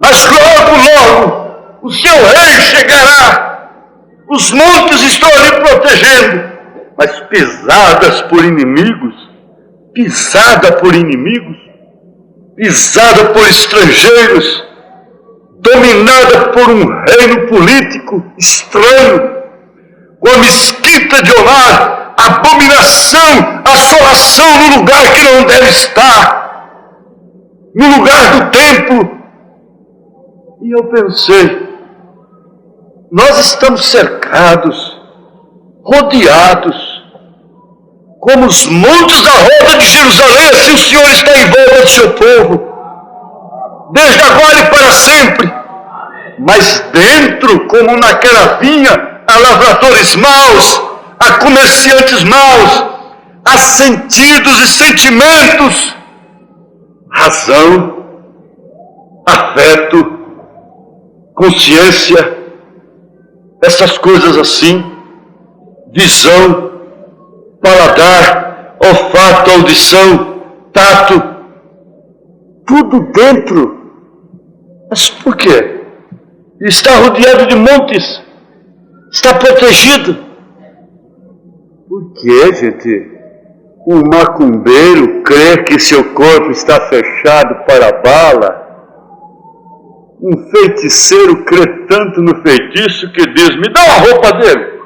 Mas logo o seu rei chegará. Os montes estão ali protegendo, mas pisadas por inimigos, pisada por inimigos, pisada por estrangeiros, dominada por um reino político estranho, com a mesquita de Omar, abominação, assolação no lugar que não deve estar, no lugar do templo. E eu pensei, nós estamos cercados, rodeados, como os montes da roda de Jerusalém, assim o Senhor está em volta do seu povo, desde agora e para sempre. Mas dentro, como naquela vinha, há lavradores maus, há comerciantes maus, há sentidos e sentimentos, razão, afeto, consciência, essas coisas assim, visão, paladar, olfato, audição, tato, tudo dentro. Mas por quê? Está rodeado de montes, está protegido. Por que, gente, um macumbeiro crê que seu corpo está fechado para a bala? Um feiticeiro crê tanto no feitiço que diz, me dá a roupa dele,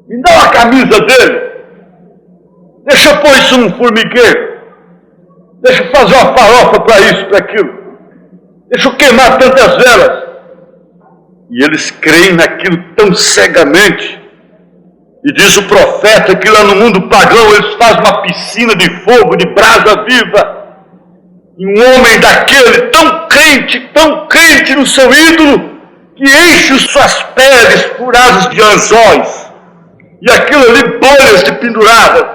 me dá a camisa dele, deixa eu pôr isso num formigueiro, deixa eu fazer uma farofa para isso, para aquilo, deixa eu queimar tantas velas. E eles creem naquilo tão cegamente. E diz o profeta que lá no mundo pagão eles fazem uma piscina de fogo, de brasa viva. E um homem daquele tão crente no seu ídolo, que enche suas peles por asas de anzóis. E aquilo ali, bolhas de penduradas.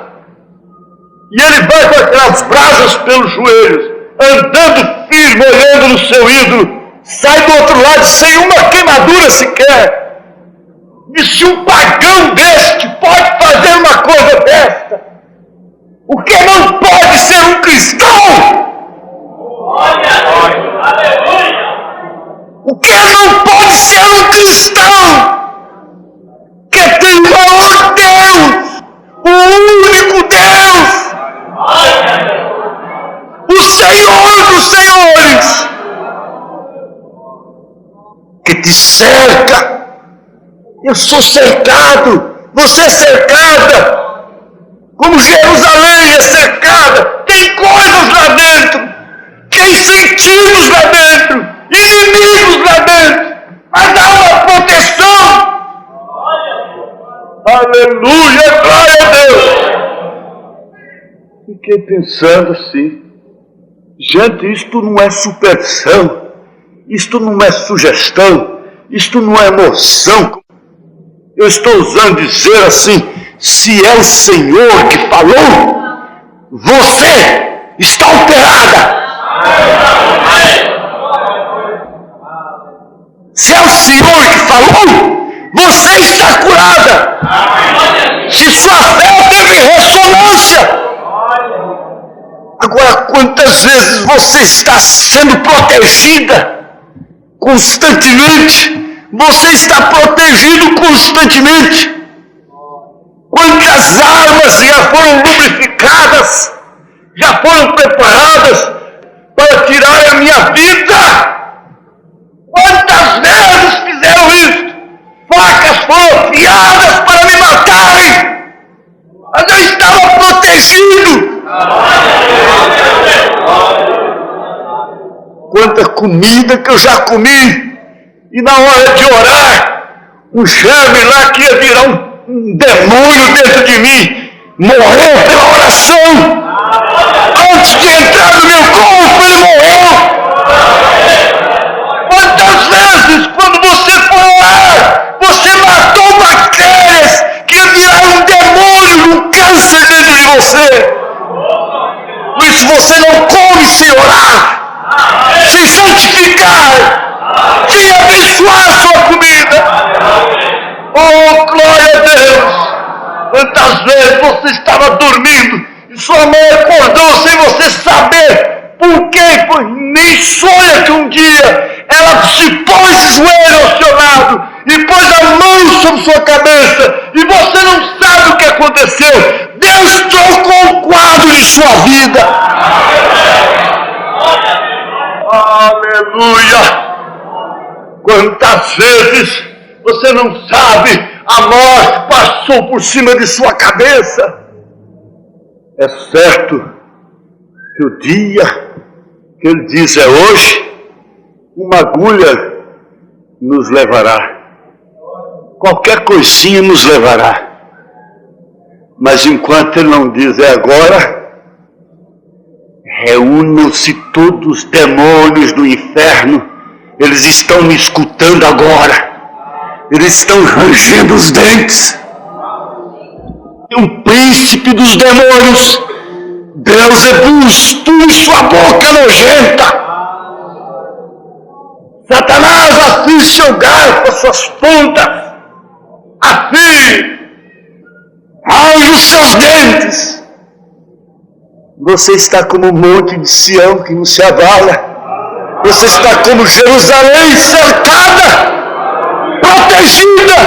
E ele vai com aquelas brasas pelos joelhos, andando firme, olhando no seu ídolo, sai do outro lado sem uma queimadura sequer. E se um pagão deste pode fazer uma coisa desta, o que não pode ser um cristão? O que não pode Esse é um cristão que tem valor Deus, o único Deus, o Senhor dos senhores, que te cerca. Eu sou cercado, você é cercada, como Jerusalém é cercada. Tem coisas lá dentro, tem sentidos lá dentro, inimigos lá dentro, mas há uma proteção. Aleluia, glória a Deus. Fiquei pensando assim, gente, isto não é superstição, isto não é sugestão, isto não é emoção. Eu estou usando dizer assim, se é o Senhor que falou, você está operada. Se é o Senhor que falou, você está curada. Se sua fé teve ressonância. Agora, quantas vezes você está sendo protegida constantemente? Você está protegido constantemente. Quantas armas já foram lubrificadas, já foram preparadas para tirar a minha vida? Quantas vezes fizeram isso? Facas foram afiadas para me matarem, mas eu estava protegido. Quanta comida que eu já comi, e na hora de orar, um germe lá que ia virar um demônio dentro de mim, morreu pela oração. Antes de entrar no meu corpo, ele morreu. Quantas vezes, quando você for orar, você matou bactérias que ia virar um demônio, um câncer dentro de você. Por isso você não come sem orar, sem santificar, sem abençoar a sua comida. Oh, glória a Deus! Quantas vezes você estava dormindo e sua mãe acordou sem você saber por quê? Nem sonha que um dia ela se pôs de joelho ao seu lado e pôs a mão sobre sua cabeça e você não sabe o que aconteceu. Deus trocou o quadro de sua vida. Aleluia! Quantas vezes você não sabe, a morte passou por cima de sua cabeça. É certo que o dia que ele diz é hoje, uma agulha nos levará. Qualquer coisinha nos levará. Mas enquanto ele não diz é agora, reúnam-se todos os demônios do inferno. Eles estão me escutando agora. Eles estão rangendo os dentes. O príncipe dos demônios, Beelzebus, tu e sua boca nojenta. Satanás afia seu garfo, as suas pontas. Afie, range os seus dentes. Você está como o monte de Sião que não se abala. Você está como Jerusalém cercada, protegida,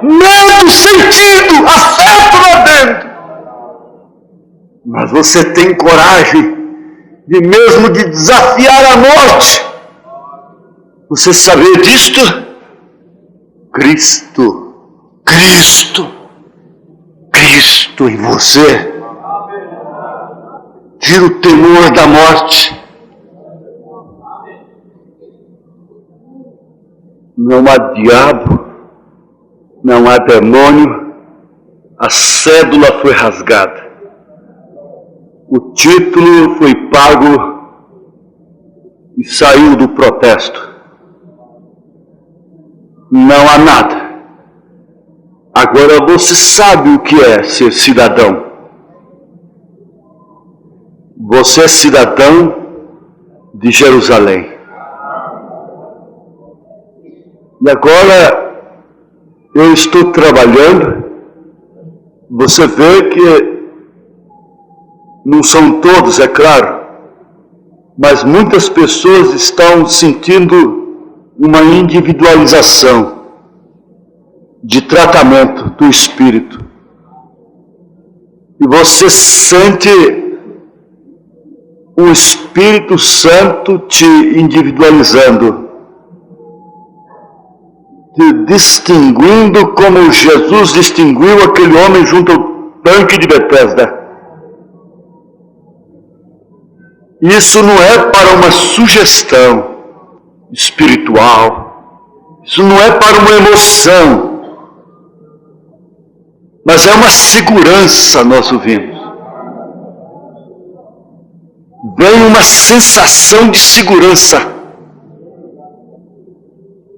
medo, sentido, afeto lá dentro. Mas você tem coragem de mesmo de desafiar a morte. Você sabia disto? Cristo em você. Tira o temor da morte. Não há diabo, não há demônio, a cédula foi rasgada. O título foi pago e saiu do protesto. Não há nada. Agora você sabe o que é ser cidadão. Você é cidadão de Jerusalém. E agora eu estou trabalhando. Você vê que não são todos, é claro, mas muitas pessoas estão sentindo uma individualização de tratamento do espírito. E você sente o Espírito Santo te individualizando, te distinguindo como Jesus distinguiu aquele homem junto ao tanque de Betesda. Isso não é para uma sugestão espiritual, isso não é para uma emoção, mas é uma segurança, nós ouvimos. Vem uma sensação de segurança.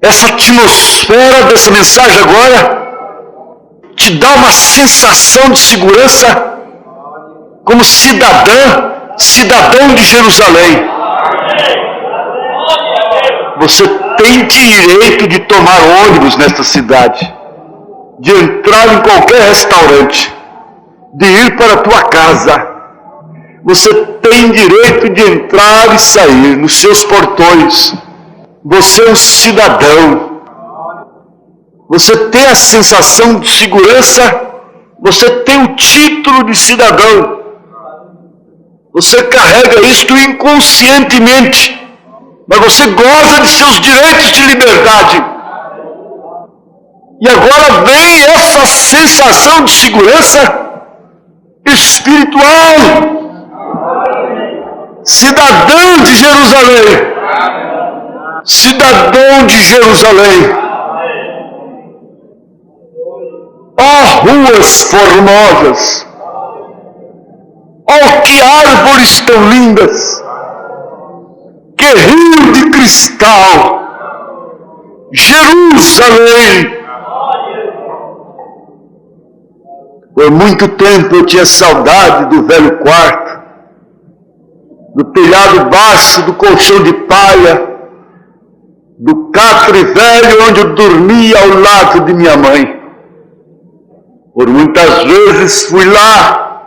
Essa atmosfera dessa mensagem agora te dá uma sensação de segurança como cidadão de Jerusalém. Você tem direito de tomar ônibus nesta cidade, de entrar em qualquer restaurante, de ir para a tua casa. Você tem direito de entrar e sair nos seus portões. Você é um cidadão. Você tem a sensação de segurança. Você tem o título de cidadão. Você carrega isto inconscientemente, mas você goza de seus direitos de liberdade. E agora vem essa sensação de segurança espiritual. Cidadão de Jerusalém, cidadão de Jerusalém, ó ruas formosas, ó que árvores tão lindas, que rio de cristal, Jerusalém. Por muito tempo eu tinha saudade do velho quarto, do telhado baixo, do colchão de palha, do catre velho onde eu dormia ao lado de minha mãe. Por muitas vezes fui lá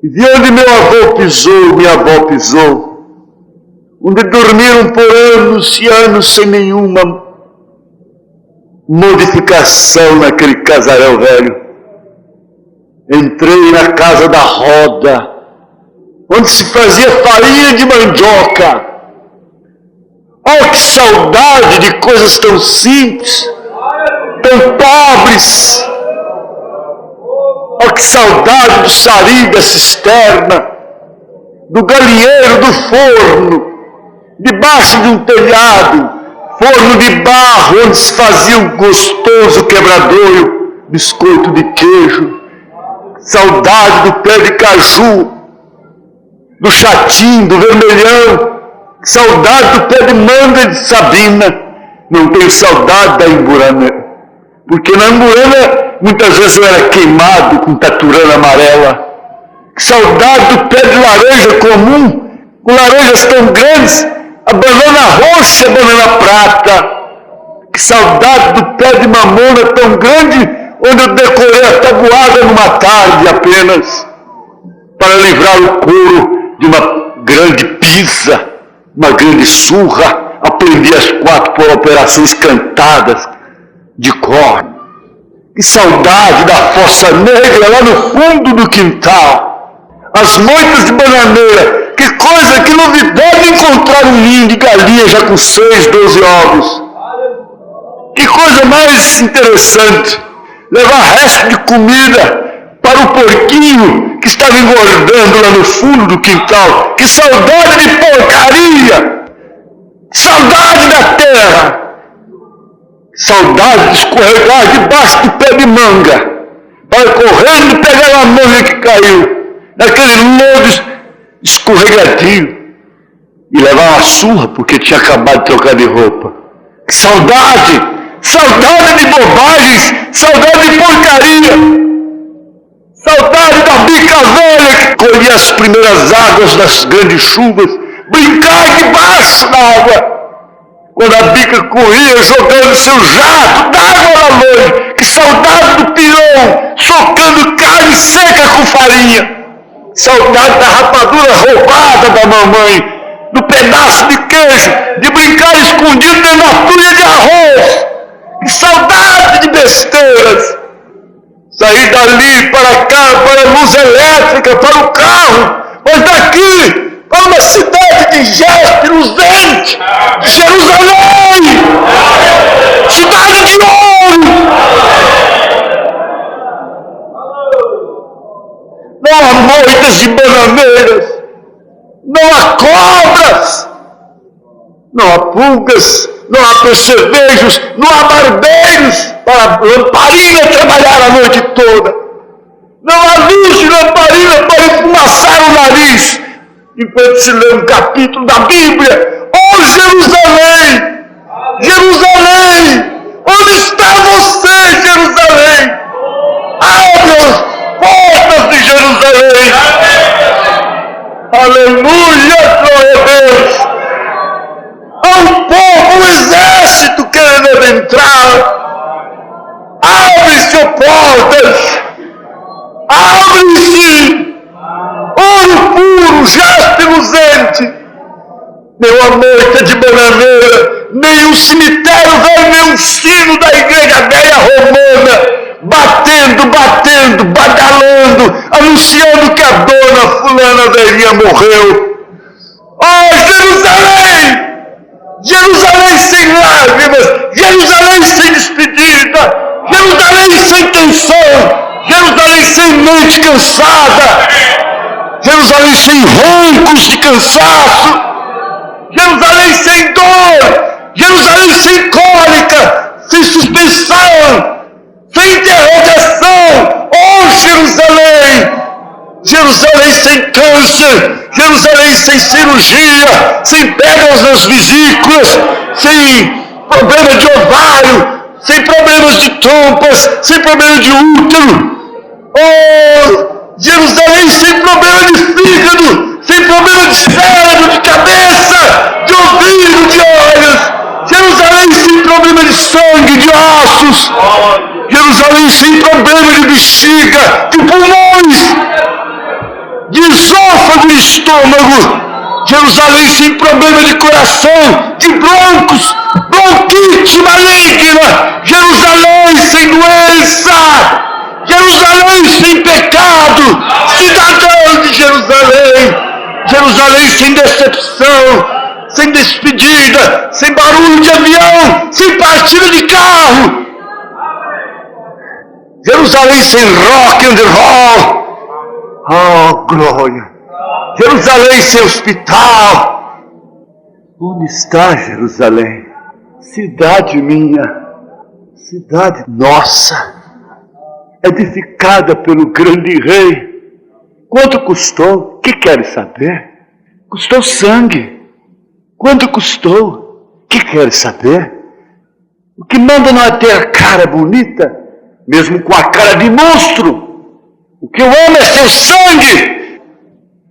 e vi onde meu avô pisou, minha avó pisou, onde dormiram por anos e anos sem nenhuma modificação naquele casarão velho. Entrei na casa da roda, onde se fazia farinha de mandioca. Oh, que saudade de coisas tão simples, tão pobres. Oh, que saudade do sari, da cisterna, do galinheiro, do forno, debaixo de um telhado, forno de barro, onde se fazia um gostoso quebradouro, biscoito de queijo. Saudade do pé de caju, do chatim, do vermelhão, saudade do pé de manga de Sabina. Não tenho saudade da Imburana, porque na Imburana muitas vezes eu era queimado com taturana amarela. Saudade do pé de laranja comum, com laranjas tão grandes, a banana roxa e a banana prata. Que saudade do pé de mamona tão grande, onde eu decorei a tabuada numa tarde apenas, para livrar o couro de uma grande pisa, uma grande surra. Aprendi as 4 operações cantadas de cor. Que saudade da fossa negra lá no fundo do quintal. As moitas de bananeira. Que coisa, que novidade encontrar um ninho de galinha já com 6, 12 ovos. Que coisa mais interessante. Levar resto de comida para o porquinho que estava engordando lá no fundo do quintal. Que saudade de porcaria! Saudade da terra! Saudade de escorregar debaixo do pé de manga, para correndo pegar a manga que caiu, naquele lodo escorregadio, e levar uma surra porque tinha acabado de trocar de roupa. Que saudade! Saudade de bobagens, saudade de porcaria, saudade da bica velha que colhia as primeiras águas das grandes chuvas, brincar debaixo da água, quando a bica corria jogando seu jato d'água na longe. Que saudade do pirão socando carne seca com farinha, saudade da rapadura roubada da mamãe, do pedaço de queijo, de brincar escondido dentro da folha de arroz. Que saudade de besteiras! Sair dali para cá, para a luz elétrica, para o carro, mas daqui para uma cidade de gesto luzente, Jerusalém, cidade de ouro. Não há moitas de bananeiras, não há cobras, não há pulgas, não há percevejos, não há barbeiros para a lamparina trabalhar a noite toda. Não há luz de lamparina para esfumaçar o nariz enquanto se lê um capítulo da Bíblia. Oh, Jerusalém! Jerusalém! Onde está você, Jerusalém? Abre as portas de Jerusalém! Aleluia! Glória a Deus! Há um povo, um exército querendo entrar. Abre-se, ó portas! Abre-se! Ouro puro, jaspe luzente! Nem uma moita de bananeira, nem um cemitério velho, nem um sino da igreja velha romana, batendo, badalando, anunciando que a dona fulana velhinha morreu. Oh, Jerusalém! Jerusalém sem lágrimas, Jerusalém sem despedida, Jerusalém sem tensão, Jerusalém sem mente cansada, Jerusalém sem roncos de cansaço, Jerusalém sem dor, Jerusalém sem cólica, sem suspensão, sem interrogação. Oh, Jerusalém! Jerusalém sem câncer, Jerusalém sem cirurgia, sem pedras nas vesículas, sem problema de ovário, sem problemas de trompas, sem problema de útero. Oh, Jerusalém sem problema de fígado, sem problema de cérebro, de cabeça, de ouvido, de olhos. Jerusalém sem problema de sangue, de ossos. Jerusalém sem problema de bexiga, de pulmões, de esôfago e estômago. Jerusalém sem problema de coração, de broncos, bronquite maligna. Jerusalém sem doença. Jerusalém sem pecado. Cidadão de Jerusalém. Jerusalém sem decepção, sem despedida, sem barulho de avião, sem partida de carro. Jerusalém sem rock and roll. Oh, glória! Jerusalém sem hospital. Onde está Jerusalém? Cidade minha, cidade nossa, edificada pelo grande rei. Quanto custou? O que queres saber? Custou sangue. Quanto custou? O que queres saber? O que manda não é ter a cara bonita, mesmo com a cara de monstro. O que eu amo é seu sangue.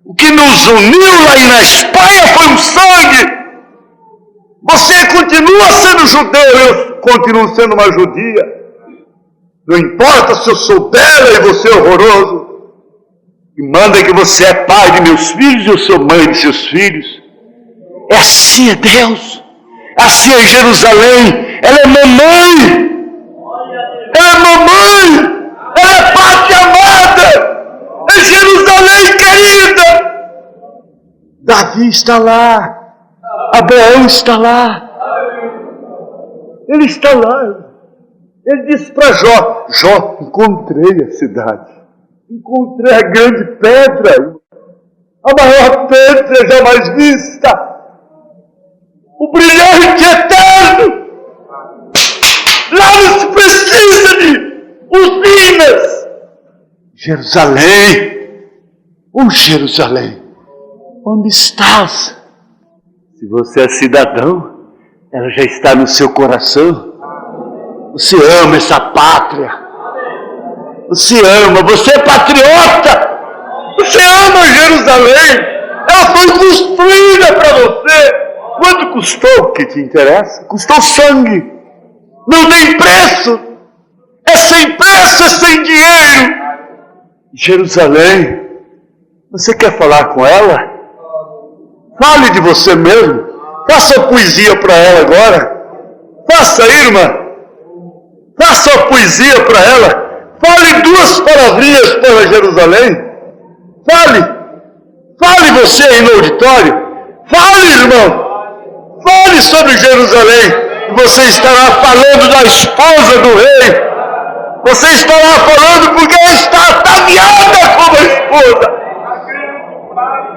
O que nos uniu lá na Espanha foi um sangue. Você continua sendo judeu, eu continuo sendo uma judia. Não importa se eu sou bela e você é horroroso. E manda que você é pai de meus filhos e eu sou mãe de seus filhos. É assim, é Deus. Assim é Jerusalém. Ela é mamãe. Ela é mamãe. Ela é pátria amada, é Jerusalém querida. Davi está lá, Abraão está lá, ele está lá. Ele disse para Jó: Jó, encontrei a cidade, encontrei a grande pedra, a maior pedra jamais vista, o brilhante eterno. Lá não se precisa de usinas. Jerusalém, oh Jerusalém, onde estás? Se você é cidadão, ela já está no seu coração. Você ama essa pátria. Você ama, você é patriota. Você ama Jerusalém. Ela foi construída para você. Quanto custou? O que te interessa? Custou sangue. Não tem preço. É sem preço, é sem dinheiro. Jerusalém, você quer falar com ela? Fale de você mesmo. Faça poesia para ela agora. Faça, irmã. Faça a poesia para ela. Fale 2 palavrinhas para Jerusalém. Fale você aí no auditório. Fale, irmão. Fale sobre Jerusalém. Você estará falando da esposa do rei. Você estará falando porque ela está ataviada como a esposa.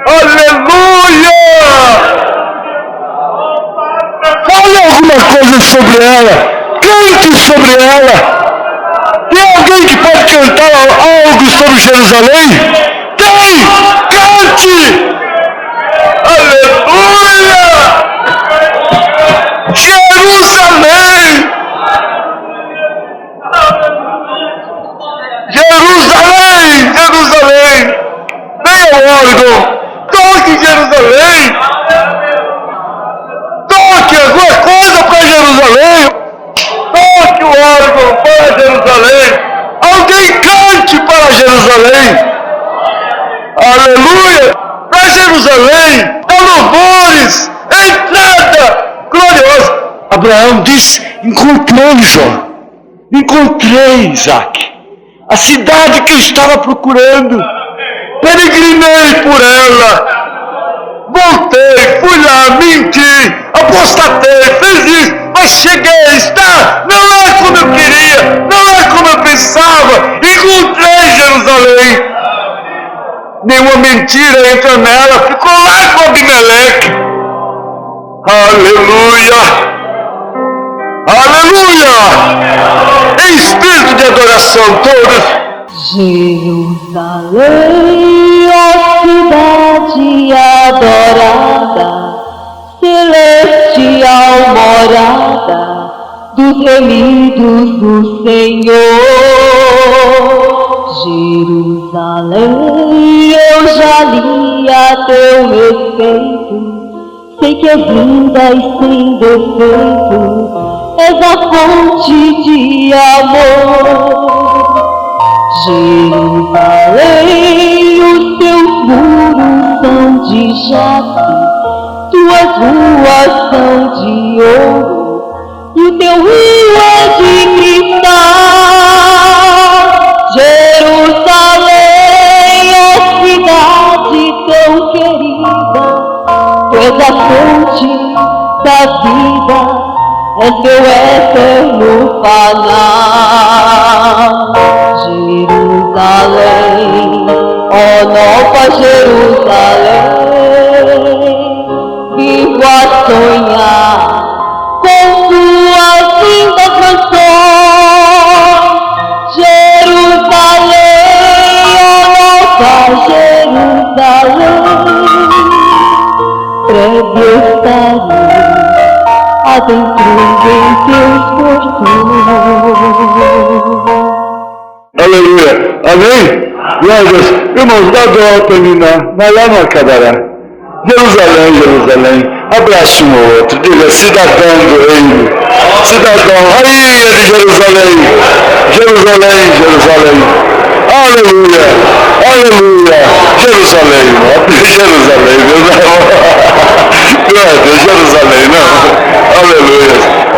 Aleluia! Fale alguma coisa sobre ela. Cante sobre ela. Tem alguém que pode cantar algo sobre Jerusalém? Tem! Cante! Aleluia! Jerusalém! Jerusalém! Jerusalém! Venha ao órgão! Toque Jerusalém! Toque alguma coisa para Jerusalém! Toque o órgão para Jerusalém! Alguém cante para Jerusalém! Aleluia! Para Jerusalém! Dá louvores! Entrada gloriosa! Abraão disse: encontrei Jó, encontrei Isaac, a cidade que eu estava procurando, peregrinei por ela, voltei, fui lá, menti, apostatei, fiz isso, mas cheguei, está, não é como eu queria, não é como eu pensava, encontrei Jerusalém. Nenhuma mentira entra nela, ficou lá com Abimeleque. Aleluia! Aleluia! Em espírito de adoração, todos. Jerusalém, ó cidade adorada, celestial morada dos remidos do Senhor. Jerusalém, eu já li a teu respeito, sei que és linda e sem defeito, és a fonte de amor. Jerusalém, os teus muros são de jaspe, tuas ruas são de ouro, e o teu rio é de cristal. Jerusalém, ó cidade tão querida, tu és a fonte da vida, és meu eterno falar. Jerusalém, ó nova Jerusalém, vivo a sonhar com tuas lindas canções. Jerusalém, ó nova Jerusalém, breve estarei adentro em teus portões. Aleluia! Amém? Glória a Deus. Irmãos, dá dó para mim, mas lá não acabará. Jerusalém, Jerusalém. Abraça um ao outro. Diga, cidadão do reino. Cidadão, rainha de Jerusalém. Jerusalém, Jerusalém. Aleluia! Aleluia! Jerusalém, Jerusalém, meu irmão. Glória a Deus, Jerusalém, não. Aleluia!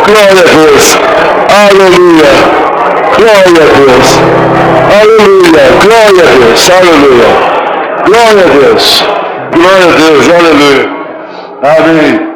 Glória a Deus. Aleluia! Glória a Deus. Aleluia. Glória a Deus. Aleluia. Glória a Deus. Glória a Deus. Aleluia. Amém.